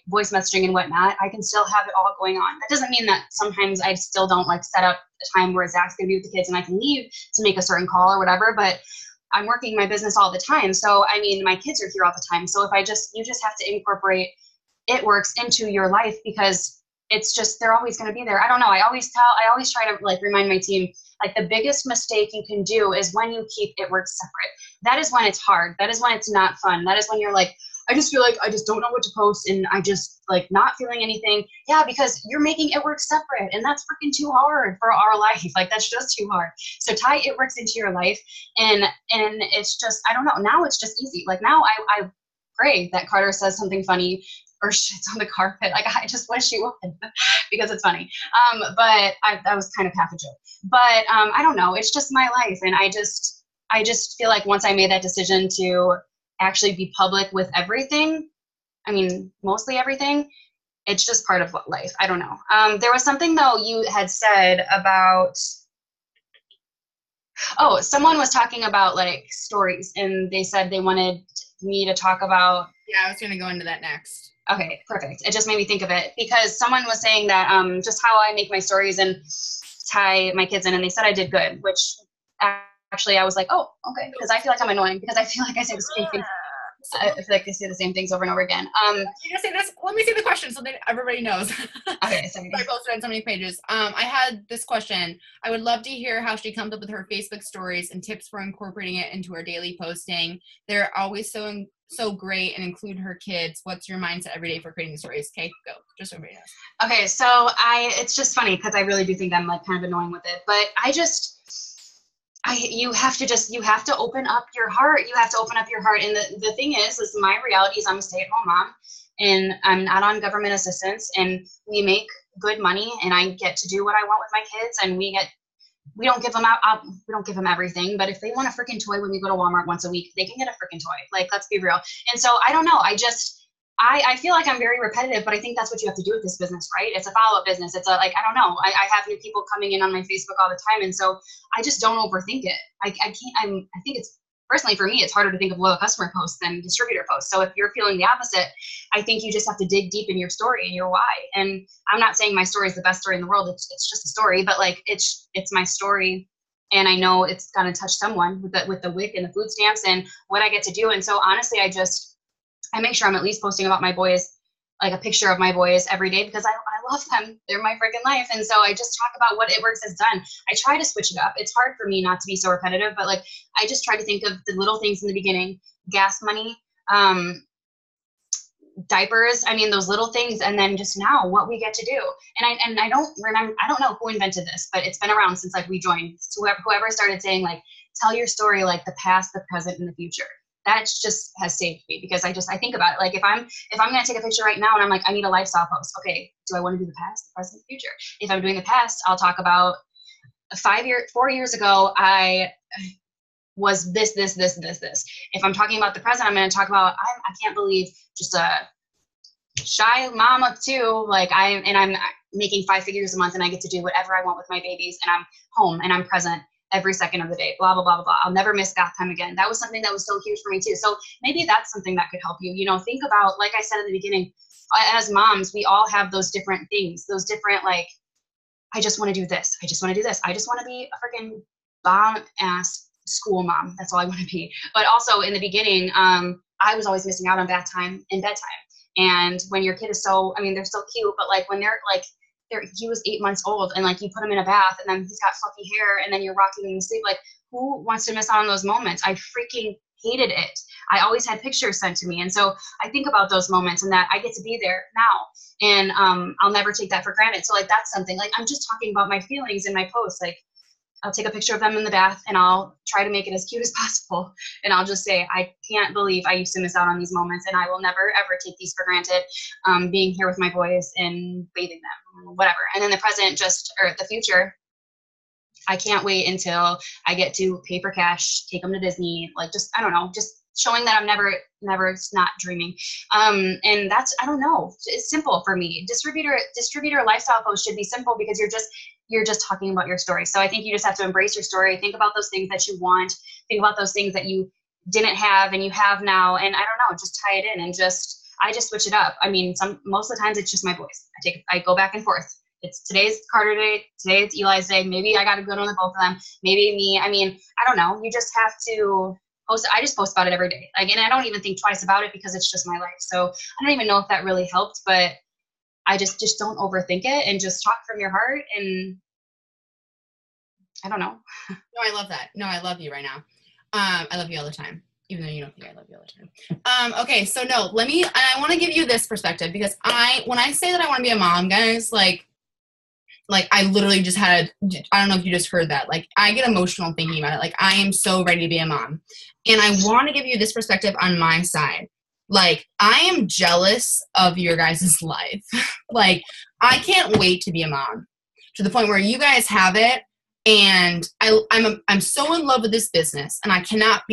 voice messaging and whatnot, I can still have it all going on. That doesn't mean that sometimes I still don't set up a time where Zach's going to be with the kids and I can leave to make a certain call or whatever, but I'm working my business all the time. So, my kids are here all the time. So you just have to incorporate ItWorks into your life because it's just, they're always going to be there. I don't know. I always try to like remind my team, like the biggest mistake you can do is when you keep ItWorks separate. That is when it's hard. That is when it's not fun. That is when you're like, I just feel like I just don't know what to post and I just like not feeling anything. Yeah, because you're making ItWorks separate and that's freaking too hard for our life. Like that's just too hard. So tie ItWorks into your life and it's just, I don't know. Now it's just easy. Like now I pray that Carter says something funny or shits on the carpet. Like I just wish he would because it's funny. But that was kind of half a joke. But I don't know. It's just my life. And I just feel like once I made that decision to actually be public with everything, I mean, mostly everything, it's just part of what life. I don't know. There was something though you had said about, oh, someone was talking about like stories and they said they wanted me to talk about. Yeah, I was going to go into that next. Okay, perfect. It just made me think of it because someone was saying that just how I make my stories and tie my kids in, and they said I did good, which actually I was like, oh, okay, because I feel like I'm annoying because I feel like I say the same things. I feel like I say the same things over and over again. You just say this. Let me see the question so that everybody knows. Okay, sorry. I posted on so many pages. I had this question. I would love to hear how she comes up with her Facebook stories and tips for incorporating it into her daily posting. They're always so great and include her kids. What's your mindset every day for creating the stories? Okay, go. Just so everybody knows. Okay, so it's just funny because I really do think I'm like kind of annoying with it, but you have to open up your heart. You have to open up your heart. And the thing is my reality is I'm a stay-at-home mom and I'm not on government assistance and we make good money and I get to do what I want with my kids and we don't give them out. We don't give them everything, but if they want a freaking toy when we go to Walmart once a week, they can get a freaking toy. Like, let's be real. And so I don't know. I feel like I'm very repetitive, but I think that's what you have to do with this business, right? It's a follow-up business. It's I don't know. I have new people coming in on my Facebook all the time. And so I just don't overthink it. I think it's, personally for me, it's harder to think of loyal customer posts than distributor posts. So if you're feeling the opposite, I think you just have to dig deep in your story and your why. And I'm not saying my story is the best story in the world. It's just a story, but like, it's my story. And I know it's going to touch someone with the WIC and the food stamps and what I get to do. And so honestly, I make sure I'm at least posting about my boys, like a picture of my boys every day because I love them. They're my freaking life. And so I just talk about what ItWorks has done. I try to switch it up. It's hard for me not to be so repetitive, but like, I just try to think of the little things in the beginning, gas money, diapers. I mean, those little things. And then just now what we get to do. And I don't remember, I don't know who invented this, but it's been around since like we joined. So whoever started saying like, tell your story, like the past, the present, and the future. That just has saved me because I think about it. Like if I'm going to take a picture right now and I'm like, I need a lifestyle post. Okay. Do I want to do the past, the present, the future? If I'm doing the past, I'll talk about 4 years ago, I was this. If I'm talking about the present, I'm going to talk about, I can't believe just a shy mom of two. Like I'm making 5 figures a month and I get to do whatever I want with my babies and I'm home and I'm present every second of the day, blah, blah, blah, blah, blah. I'll never miss bath time again. That was something that was so huge for me too. So maybe that's something that could help you, think about, like I said in the beginning, as moms, we all have those different things, those different, like, I just want to do this. I just want to do this. I just want to be a freaking bomb ass school mom. That's all I want to be. But also in the beginning, I was always missing out on bath time and bedtime. And when your kid is they're still cute, but like when they're like, he was 8 months old and like you put him in a bath and then he's got fluffy hair and then you're rocking him to sleep. Like who wants to miss out on those moments? I freaking hated it. I always had pictures sent to me. And so I think about those moments and that I get to be there now. And I'll never take that for granted. So like, that's something like, I'm just talking about my feelings in my posts. Like I'll take a picture of them in the bath and I'll try to make it as cute as possible. And I'll just say, I can't believe I used to miss out on these moments and I will never, ever take these for granted. Being here with my boys and bathing them, whatever. And then the present or the future, I can't wait until I get to pay for cash, take them to Disney, like just, I don't know, just showing that I'm never not dreaming. And that's, I don't know, it's simple for me. Distributor lifestyle post should be simple because you're just talking about your story. So I think you just have to embrace your story. Think about those things that you want. Think about those things that you didn't have and you have now. And I don't know, just tie it in and I just switch it up. I mean, most of the times it's just my voice. I go back and forth. It's today's Carter day. Today it's Eli's day. Maybe I got a good one with both of them. Maybe me. I mean, I don't know. You just have to post. I just post about it every day. Like, and I don't even think twice about it because it's just my life. So I don't even know if that really helped, but I just don't overthink it and just talk from your heart. And I don't know. No, I love that. No, I love you right now. I love you all the time, even though you don't think I love you all the time. Okay, so no, I want to give you this perspective, because when I say that I want to be a mom, guys, like I literally just had, I don't know if you just heard that. Like, I get emotional thinking about it. Like, I am so ready to be a mom. And I want to give you this perspective on my side. Like, I am jealous of your guys' life. Like, I can't wait to be a mom, to the point where you guys have it. And I'm so in love with this business, and I cannot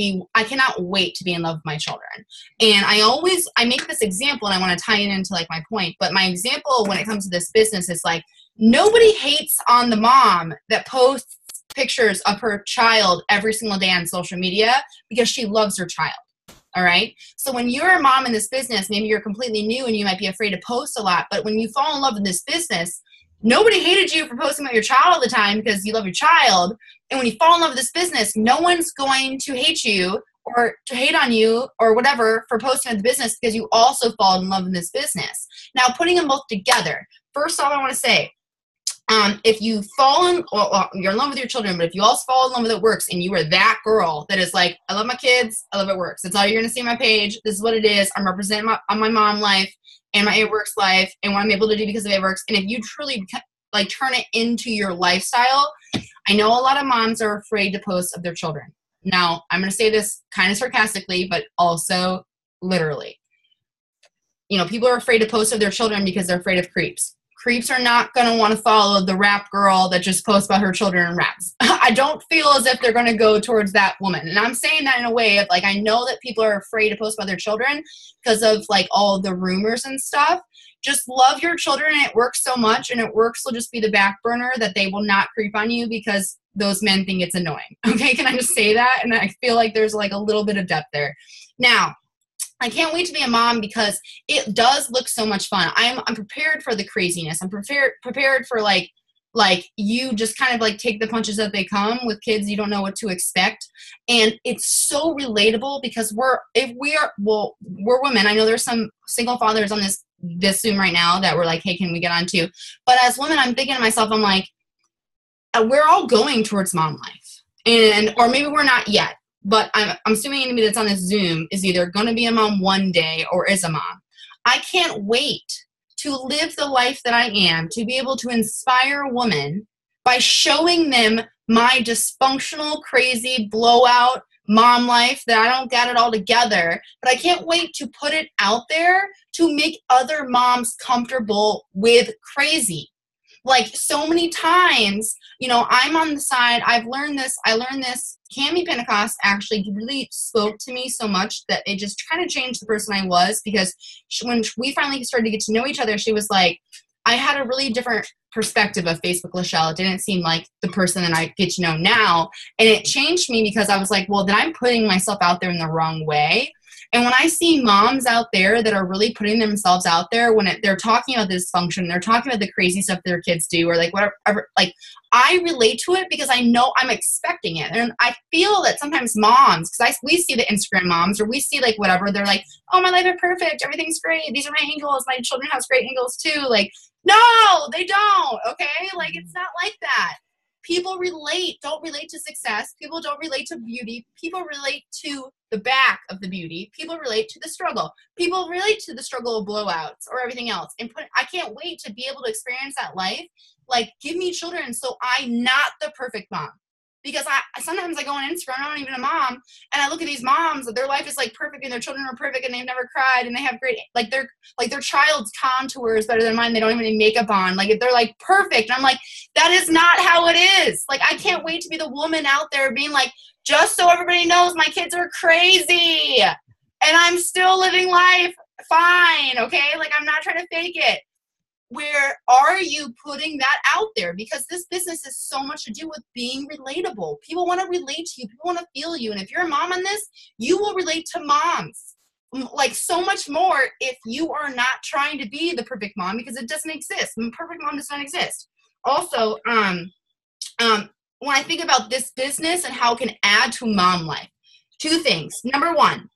wait to be in love with my children. And I make this example, and I want to tie it into like my point, but my example when it comes to this business is like, nobody hates on the mom that posts pictures of her child every single day on social media because she loves her child. All right. So when you're a mom in this business, maybe you're completely new and you might be afraid to post a lot, but when you fall in love with this business, nobody hated you for posting about your child all the time because you love your child. And when you fall in love with this business, no one's going to hate you or to hate on you or whatever for posting about the business, because you also fall in love with this business. Now, putting them both together, first off, I want to say, if you you're in love with your children, but if you also fall in love with ItWorks and you are that girl that is like, I love my kids, I love ItWorks. That's all you're going to see on my page. This is what it is. I'm representing my mom life and my ItWorks life and what I'm able to do because of ItWorks. And if you truly like turn it into your lifestyle, I know a lot of moms are afraid to post of their children. Now, I'm going to say this kind of sarcastically, but also literally. You know, people are afraid to post of their children because they're afraid of creeps. Creeps are not going to want to follow the rap girl that just posts about her children and raps. I don't feel as if they're going to go towards that woman. And I'm saying that in a way of like, I know that people are afraid to post about their children because of like all the rumors and stuff. Just love your children, and ItWorks so much, and ItWorks will just be the back burner that they will not creep on you because those men think it's annoying. Okay, can I just say that? And I feel like there's like a little bit of depth there. Now, I can't wait to be a mom because it does look so much fun. I'm prepared for the craziness. I'm prepared for like you just kind of like take the punches that they come with kids. You don't know what to expect. And it's so relatable because we're women. I know there's some single fathers on this Zoom right now that we're like, hey, can we get on too? But as women, I'm thinking to myself, I'm like, we're all going towards mom life, or maybe we're not yet. But I'm assuming anybody that's on this Zoom is either going to be a mom one day or is a mom. I can't wait to live the life that I am, to be able to inspire a woman by showing them my dysfunctional, crazy, blowout mom life that I don't got it all together. But I can't wait to put it out there to make other moms comfortable with crazy. Like so many times, you know, I'm on the side. I learned this. Cami Pentecost actually really spoke to me so much that it just kind of changed the person I was, because when we finally started to get to know each other, she was like, I had a really different perspective of Facebook LaChelle. It didn't seem like the person that I get to know now. And it changed me because I was like, well, then I'm putting myself out there in the wrong way. And when I see moms out there that are really putting themselves out there, when they're talking about dysfunction, they're talking about the crazy stuff their kids do, or like whatever, like I relate to it because I know I'm expecting it. And I feel that sometimes moms, because we see the Instagram moms, or we see like whatever, they're like, oh, my life is perfect, everything's great, these are my angles, my children have great angles too. Like, no, they don't, okay? Like, it's not like that. People don't relate to success. People don't relate to beauty. People relate to the back of the beauty. People relate to the struggle. People relate to the struggle of blowouts or everything else. And I can't wait to be able to experience that life. Like, give me children so I'm not the perfect mom. Because sometimes I go on Instagram, I'm not even a mom, and I look at these moms that their life is like perfect and their children are perfect and they've never cried and they have great, like their child's contour is better than mine. They don't even need makeup on. Like, they're like perfect. And I'm like, that is not how it is. Like, I can't wait to be the woman out there being like, just so everybody knows, my kids are crazy and I'm still living life fine. Okay. Like, I'm not trying to fake it. Where are you putting that out there? Because this business is so much to do with being relatable. People want to relate to you. People want to feel you. And if you're a mom on this, you will relate to moms like so much more if you are not trying to be the perfect mom, because it doesn't exist. The perfect mom does not exist. Also, when I think about this business and how it can add to mom life, two things. Number one,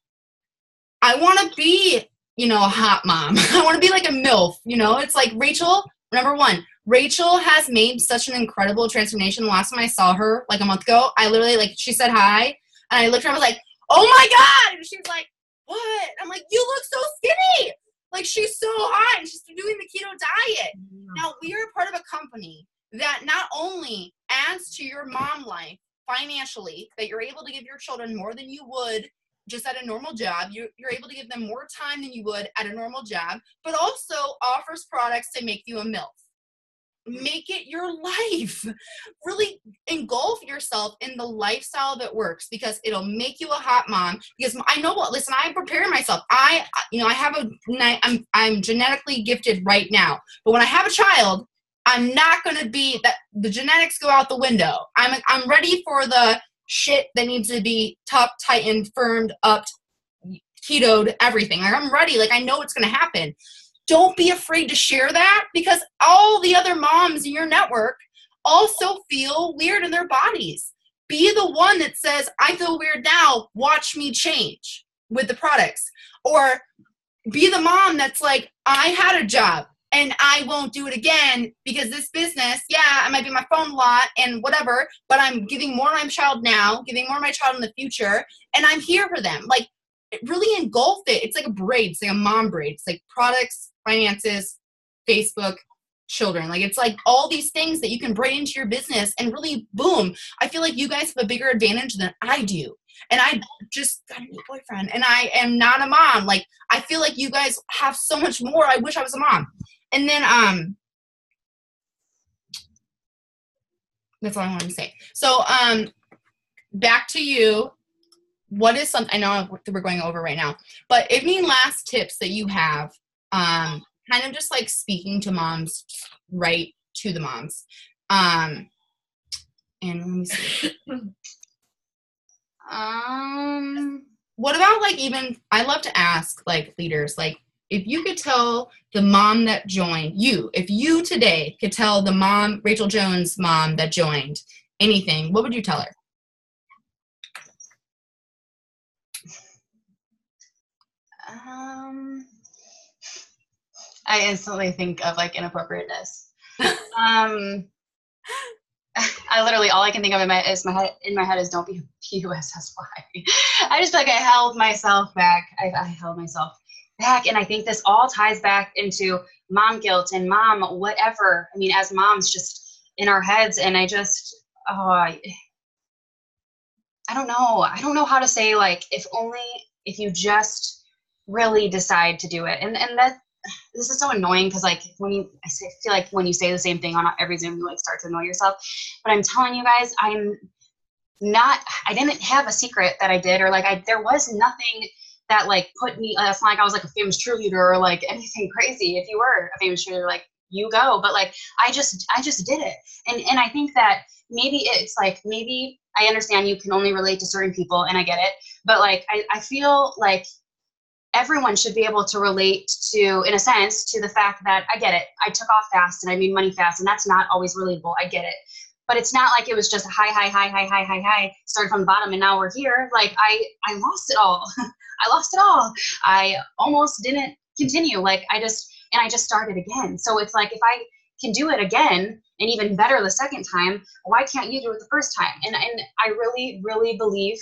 I want to be you know, a hot mom. I want to be like a MILF, you know? It's like Rachel, number one, Rachel has made such an incredible transformation. The last time I saw her, like a month ago, I literally, like, she said hi, and I looked at her, I was like, oh my God! And she was like, what? I'm like, you look so skinny! Like, she's so hot, and she's doing the keto diet. Now, we are part of a company that not only adds to your mom life financially, that you're able to give your children more than you would just at a normal job, you're able to give them more time than you would at a normal job, but also offers products to make you a MILF. Make it your life. Really engulf yourself in the lifestyle that works, because it'll make you a hot mom. Because I know what, listen, I'm preparing myself. I'm genetically gifted right now, but when I have a child, I'm not going to be that. The genetics go out the window. I'm ready for the shit that needs to be tough, tightened, firmed up, ketoed, everything. Like, I'm ready. Like, I know it's going to happen. Don't be afraid to share that, because all the other moms in your network also feel weird in their bodies. Be the one that says, I feel weird now, watch me change with the products. Or be the mom that's like, I had a job and I won't do it again because this business, yeah, I might be on my phone a lot and whatever, but I'm giving more to my child now, giving more to my child in the future, and I'm here for them. Like, it really engulfed it. It's like a braid. It's like a mom braid. It's like products, finances, Facebook, children. Like, it's like all these things that you can braid into your business and really boom. I feel like you guys have a bigger advantage than I do. And I just got a new boyfriend and I am not a mom. Like, I feel like you guys have so much more. I wish I was a mom. And then, that's all I wanted to say. So, back to you. What is something, I know we're going over right now, but any last tips that you have, kind of just like speaking to moms, right to the moms. And let me see. What about, like, even, I love to ask, like, leaders, like, if you could tell the mom that joined you, if you today could tell the mom, Rachel Jones' mom that joined anything, what would you tell her? I instantly think of, like, inappropriateness. I literally, all I can think of in my head is don't be PUSSY. I just feel like I held myself back. I held myself back, and I think this all ties back into mom guilt and mom whatever. I mean, as moms, just in our heads, and I just, I don't know. I don't know how to say, like, if you just really decide to do it. And that, this is so annoying, because, like, I feel like when you say the same thing on every Zoom, you, like, start to annoy yourself. But I'm telling you guys, I didn't have a secret that I did, or, like, there was nothing that, like, put me, it's not like I was, like, a famous cheerleader or, like, anything crazy. If you were a famous cheerleader, like, you go. But, like, I just did it. And I think that maybe it's, like, maybe I understand you can only relate to certain people, and I get it. But, like, I feel like everyone should be able to relate to, in a sense, to the fact that I get it. I took off fast and I made money fast, and that's not always relatable. I get it. But it's not like it was just a high, started from the bottom and now we're here. Like, I lost it all. I lost it all. I almost didn't continue. Like, I just started again. So it's like, if I can do it again and even better the second time, why can't you do it the first time? And I really, really believe,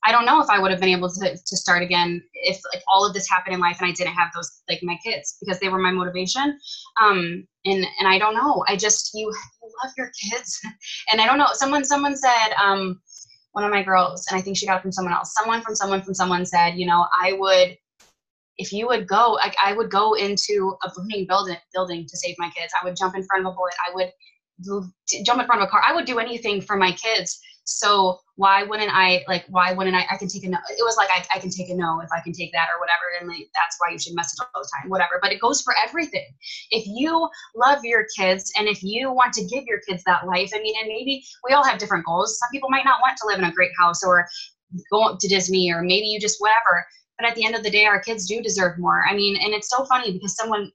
I don't know if I would have been able to start again if, like, all of this happened in life and I didn't have those, like, my kids, because they were my motivation. And I don't know. You love your kids. And I don't know. Someone said, one of my girls, and I think she got it from someone else. Someone said, you know, if you would go, like, I would go into a burning building to save my kids. I would jump in front of a bullet. I would jump in front of a car. I would do anything for my kids. So why wouldn't I, I can take a no. It was like, I can take a no if I can take that or whatever. And, like, that's why you should message all the time, whatever. But it goes for everything. If you love your kids and if you want to give your kids that life, I mean, and maybe we all have different goals. Some people might not want to live in a great house or go to Disney, or maybe you just whatever. But at the end of the day, our kids do deserve more. I mean, and it's so funny because someone,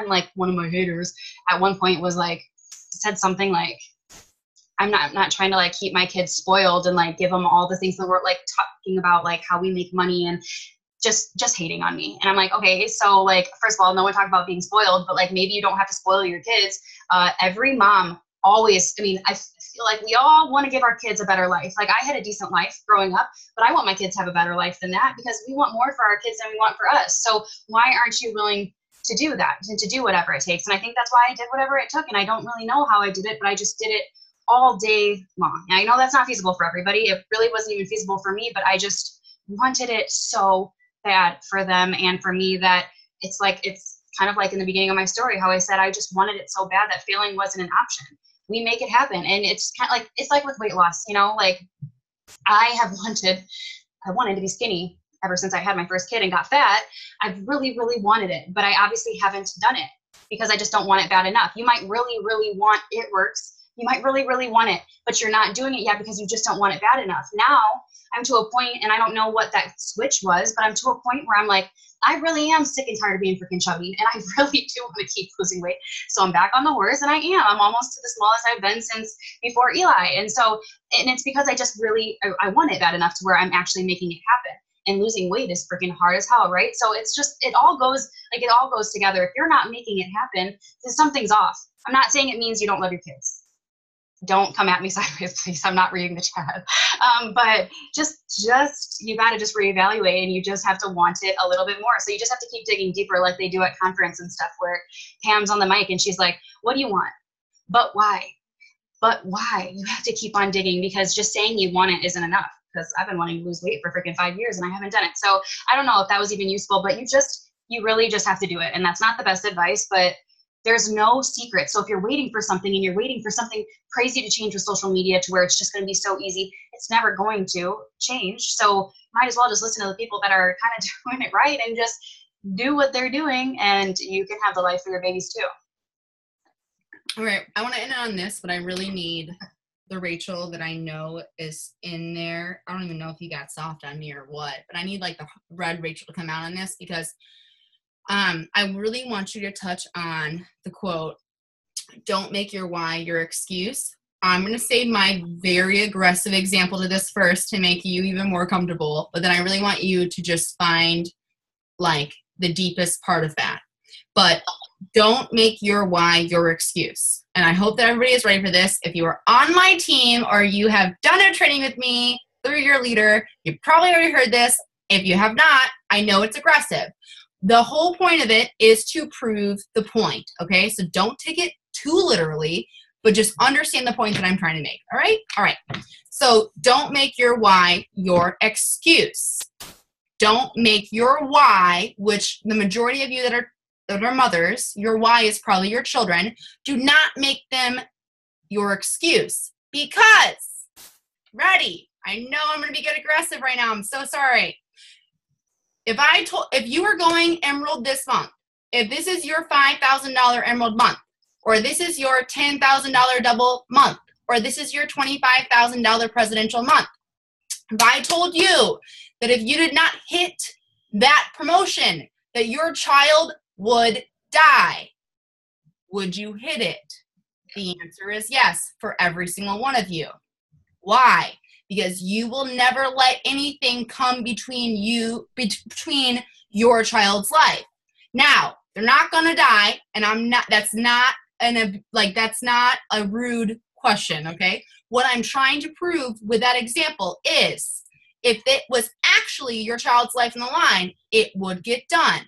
like, one of my haters at one point was like, said something like, I'm not trying to, like, keep my kids spoiled and, like, give them all the things that we're, like, talking about, like, how we make money. And just hating on me. And I'm like, okay, so like, first of all, no one talked about being spoiled, but like, maybe you don't have to spoil your kids. Every mom always, I mean, I feel like we all want to give our kids a better life. Like, I had a decent life growing up, but I want my kids to have a better life than that, because we want more for our kids than we want for us. So why aren't you willing to do that and to do whatever it takes? And I think that's why I did whatever it took. And I don't really know how I did it, but I just did it all day long. And I know that's not feasible for everybody. It really wasn't even feasible for me, but I just wanted it so bad for them and for me that it's kind of like in the beginning of my story, how I said I just wanted it so bad that failing wasn't an option. We make it happen. And it's kind of like, it's like with weight loss, you know, like I wanted to be skinny ever since I had my first kid and got fat. I've really, really wanted it, but I obviously haven't done it because I just don't want it bad enough. You might really, really want ItWorks. You might really, really want it, but you're not doing it yet because you just don't want it bad enough. Now I'm to a point, and I don't know what that switch was, but I'm to a point where I'm like, I really am sick and tired of being freaking chubby, and I really do want to keep losing weight. So I'm back on the horse, and I'm almost to the smallest I've been since before Eli. And it's because I just really, I want it bad enough to where I'm actually making it happen. And losing weight is freaking hard as hell, right? So it's just, it all goes together. If you're not making it happen, then something's off. I'm not saying it means you don't love your kids. Don't come at me sideways, please. I'm not reading the chat. But just you got to just reevaluate, and you just have to want it a little bit more. So you just have to keep digging deeper, like they do at conference and stuff, where Pam's on the mic and she's like, what do you want? But why? But why? You have to keep on digging, because just saying you want it isn't enough, because I've been wanting to lose weight for freaking 5 years and I haven't done it. So I don't know if that was even useful, but you really just have to do it. And that's not the best advice, but there's no secret. So if you're waiting for something and you're waiting for something crazy to change with social media to where it's just going to be so easy, it's never going to change. So might as well just listen to the people that are kind of doing it right and just do what they're doing, and you can have the life for your babies too. All right. I want to end on this, but I really need the Rachel that I know is in there. I don't even know if you got soft on me or what, but I need like the red Rachel to come out on this, because I really want you to touch on the quote, don't make your why your excuse. I'm going to say my very aggressive example to this first to make you even more comfortable, but then I really want you to just find like the deepest part of that. But don't make your why your excuse. And I hope that everybody is ready for this. If you are on my team or you have done a training with me through your leader, you probably already heard this. If you have not, I know it's aggressive. The whole point of it is to prove the point, okay? So don't take it too literally, but just understand the point that I'm trying to make, all right? All right. So don't make your why your excuse. Don't make your why, which the majority of you that are mothers, your why is probably your children. Do not make them your excuse, because, ready, I know I'm going to get aggressive right now. I'm so sorry. If you are going Emerald this month, if this is your $5,000 Emerald month, or this is your $10,000 double month, or this is your $25,000 presidential month, if I told you that if you did not hit that promotion, that your child would die, would you hit it? The answer is yes, for every single one of you. Why? Because you will never let anything come between your child's life. Now, they're not going to die, and that's not a rude question, okay? What I'm trying to prove with that example is, if it was actually your child's life in the line, it would get done.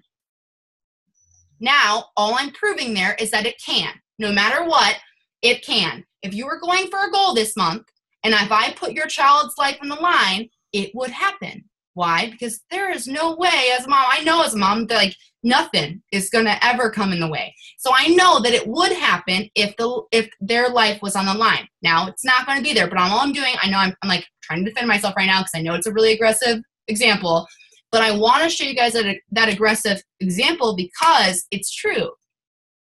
Now, all I'm proving there is that it can. No matter what, it can. If you were going for a goal this month, and if I put your child's life on the line, it would happen. Why? Because there is no way, as a mom, I know as a mom, that like nothing is going to ever come in the way. So I know that it would happen if their life was on the line. Now, it's not going to be there, but all I'm doing, I know I'm like trying to defend myself right now because I know it's a really aggressive example, but I want to show you guys that aggressive example because it's true.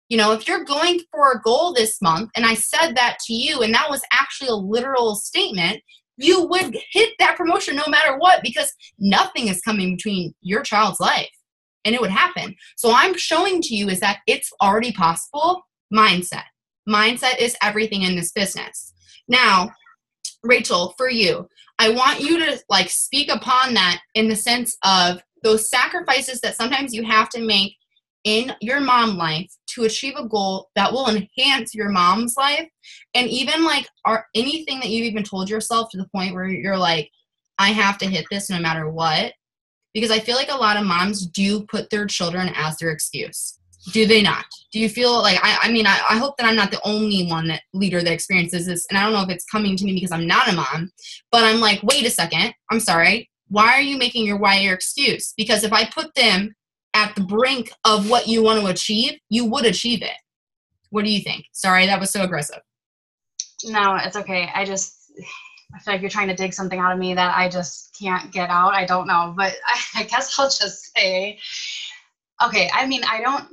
You know, if you're going for a goal this month, and I said that to you, and that was actually a literal statement, you would hit that promotion no matter what, because nothing is coming between your child's life, and it would happen. So I'm showing to you is that it's already possible. Mindset. Mindset is everything in this business. Now, Rachel, for you, I want you to like speak upon that in the sense of those sacrifices that sometimes you have to make in your mom life to achieve a goal that will enhance your mom's life. And even like anything that you've even told yourself to the point where you're like, I have to hit this no matter what. Because I feel like a lot of moms do put their children as their excuse. Do they not? Do you feel like, I hope that I'm not the only leader that experiences this. And I don't know if it's coming to me because I'm not a mom, but I'm like, wait a second. I'm sorry. Why are you making your excuse? Because if I put them at the brink of what you want to achieve, you would achieve it. What do you think? Sorry, that was so aggressive. No, it's okay. I feel like you're trying to dig something out of me that I just can't get out. I don't know, but I guess I'll just say, okay, I mean, I don't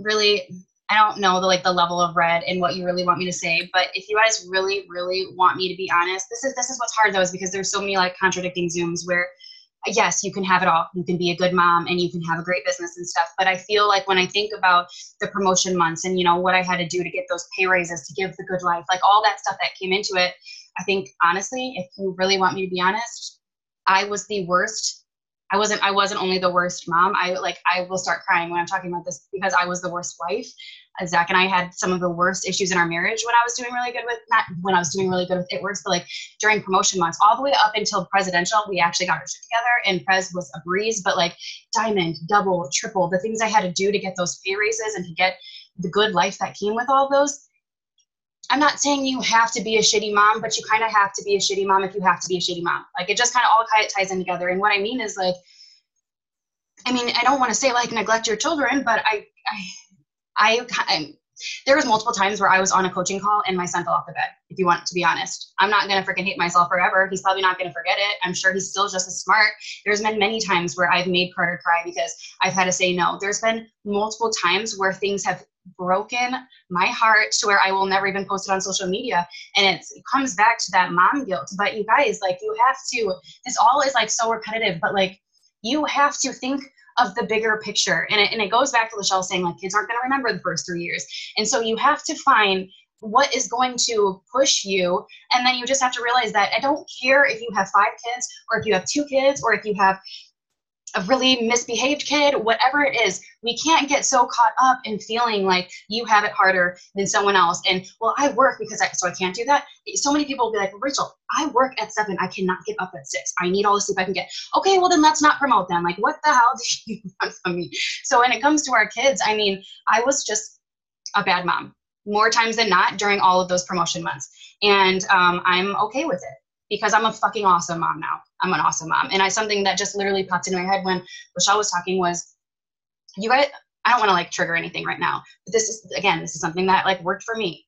know the level of red and what you really want me to say, but if you guys really, really want me to be honest, this is what's hard though, is because there's so many like contradicting Zooms where yes, you can have it all. You can be a good mom and you can have a great business and stuff. But I feel like when I think about the promotion months and, what I had to do to get those pay raises, to give the good life, like all that stuff that came into it, I think honestly, if you really want me to be honest, I was the worst. I wasn't only the worst mom. I will start crying when I'm talking about this because I was the worst wife. Zach and I had some of the worst issues in our marriage when I was doing really good with, not when I was doing really good with ItWorks, but like during promotion months, all the way up until presidential, we actually got our shit together and Prez was a breeze, but like diamond, double, triple, the things I had to do to get those pay raises and to get the good life that came with all those. I'm not saying you have to be a shitty mom, but you kind of have to be a shitty mom if you have to be a shitty mom. Like it just kind of all ties in together. And what I mean is like, I don't want to say like neglect your children, but there was multiple times where I was on a coaching call and my son fell off the bed, if you want to be honest. I'm not going to freaking hate myself forever. He's probably not going to forget it. I'm sure he's still just as smart. There's been many times where I've made Carter cry because I've had to say no. There's been multiple times where things have broken my heart to where I will never even post it on social media. And it comes back to that mom guilt. But you guys, like you have to, this all is like so repetitive, but like you have to think of the bigger picture. And it goes back to LaChelle saying like kids aren't going to remember the first 3 years. And so you have to find what is going to push you. And then you just have to realize that I don't care if you have 5 kids or if you have 2 kids or if you have a really misbehaved kid, whatever it is, we can't get so caught up in feeling like you have it harder than someone else. And well, I work so I can't do that. So many people will be like, well, Rachel, I work at 7. I cannot get up at 6. I need all the sleep I can get. Okay, well then let's not promote them. Like what the hell do you want from me? So when it comes to our kids, I was just a bad mom more times than not during all of those promotion months. And I'm okay with it. Because I'm a fucking awesome mom now. I'm an awesome mom. And something that just literally popped into my head when LaChelle was talking was, you guys, I don't want to like trigger anything right now, but this is something that like worked for me.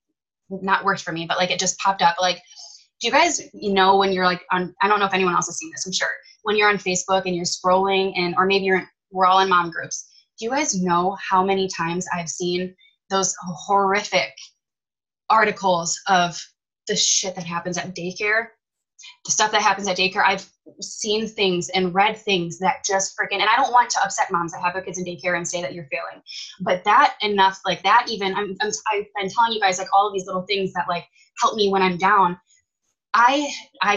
Not worked for me, but like it just popped up. Like, do you guys, when you're like on, I don't know if anyone else has seen this, I'm sure. When you're on Facebook and you're scrolling or maybe we're all in mom groups. Do you guys know how many times I've seen those horrific articles of the shit that happens at daycare? The stuff that happens at daycare, I've seen things and read things that just freaking, and I don't want to upset moms that have their kids in daycare and say that you're failing, but that enough, like that even, I've been telling you guys like all of these little things that like help me when I'm down. I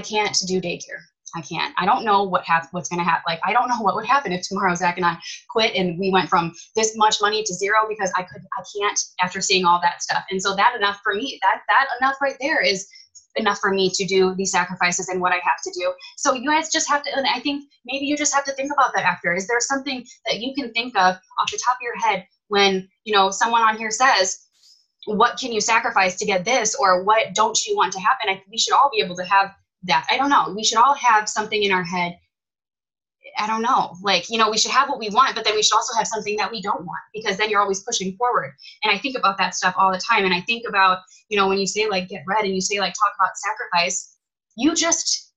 can't do daycare. I can't. I don't know what's going to happen. Like, I don't know what would happen if tomorrow Zach and I quit and we went from this much money to zero because I can't after seeing all that stuff. And so that enough for me, that enough right there is enough for me to do these sacrifices and what I have to do. So you guys just have to, and I think maybe you just have to think about that after. Is there something that you can think of off the top of your head when, someone on here says, what can you sacrifice to get this? Or what don't you want to happen? We should all be able to have that. I don't know. We should all have something in our head. I don't know. Like, we should have what we want, but then we should also have something that we don't want, because then you're always pushing forward. And I think about that stuff all the time. And I think about, when you say like, get red and you say like, talk about sacrifice,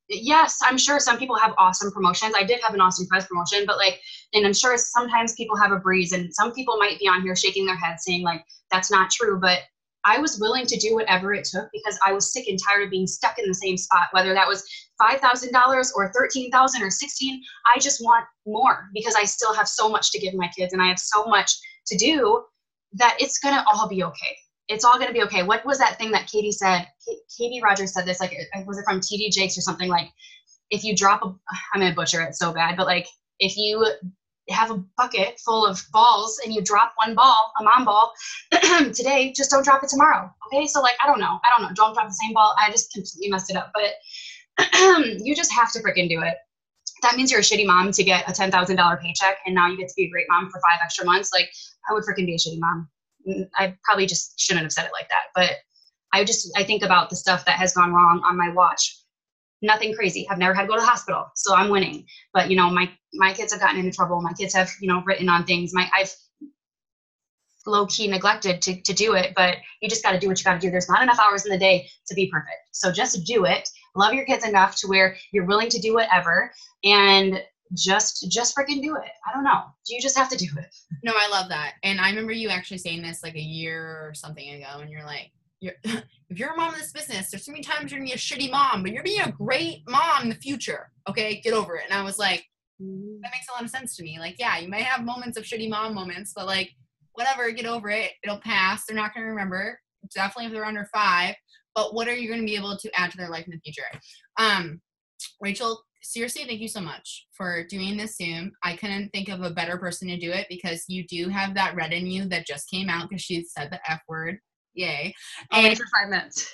yes, I'm sure some people have awesome promotions. I did have an awesome press promotion, but like, and I'm sure sometimes people have a breeze and some people might be on here shaking their head saying like, that's not true. But I was willing to do whatever it took because I was sick and tired of being stuck in the same spot, whether that was $5,000 or $13,000 or $16,000. I just want more because I still have so much to give my kids and I have so much to do that it's going to all be okay. It's all going to be okay. What was that thing that Katie said? Katie Rogers said this, like, was it from TD Jakes or something? Like, if you drop I'm going to butcher it so bad, but like, if you have a bucket full of balls and you drop one ball, a mom ball, today, just don't drop it tomorrow. Okay. So like, I don't know. Don't drop the same ball. I just completely messed it up, but you just have to freaking do it. That means you're a shitty mom to get a $10,000 paycheck and now you get to be a great mom for 5 extra months. Like, I would freaking be a shitty mom. I probably just shouldn't have said it like that, but I think about the stuff that has gone wrong on my watch. Nothing crazy. I've never had to go to the hospital, so I'm winning. But my kids have gotten into trouble. My kids have written on things. I've low key neglected to do it, but you just got to do what you got to do. There's not enough hours in the day to be perfect. So just do it. Love your kids enough to where you're willing to do whatever, and just freaking do it. I don't know. You just have to do it. No, I love that. And I remember you actually saying this like a year or something ago, and you're like, if you're a mom in this business, there's so many times you're going to be a shitty mom, but you're being a great mom in the future. Okay, get over it. And I was like, that makes a lot of sense to me. Like, yeah, you might have moments of shitty mom moments, but like, whatever, get over it. It'll pass. They're not going to remember. Definitely if they're under 5. But what are you going to be able to add to their life in the future? Rachel, seriously, thank you so much for doing this Zoom. I couldn't think of a better person to do it because you do have that red in you that just came out because she said the F word. Yay. Only for 5 minutes.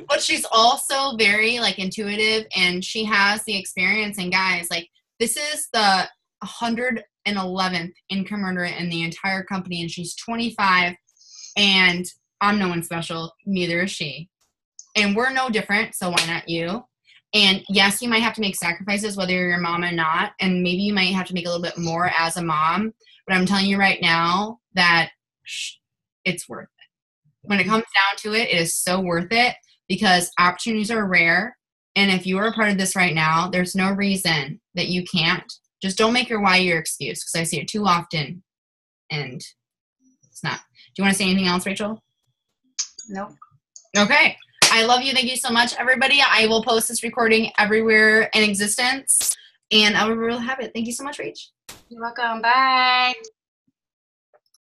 But she's also very like intuitive and she has the experience. And guys, like, this is the 111th income earner in the entire company, and she's 25, and I'm no one special, neither is she. And we're no different, so why not you? And yes, you might have to make sacrifices whether you're your mom or not, and maybe you might have to make a little bit more as a mom, but I'm telling you right now that it's worth it. When it comes down to it, it is so worth it because opportunities are rare. And if you are a part of this right now, there's no reason that you can't. Just don't make your why your excuse because I see it too often and it's not. Do you want to say anything else, Rachel? Nope. Okay. I love you. Thank you so much, everybody. I will post this recording everywhere in existence and I will have it. Thank you so much, Rach. You're welcome. Bye.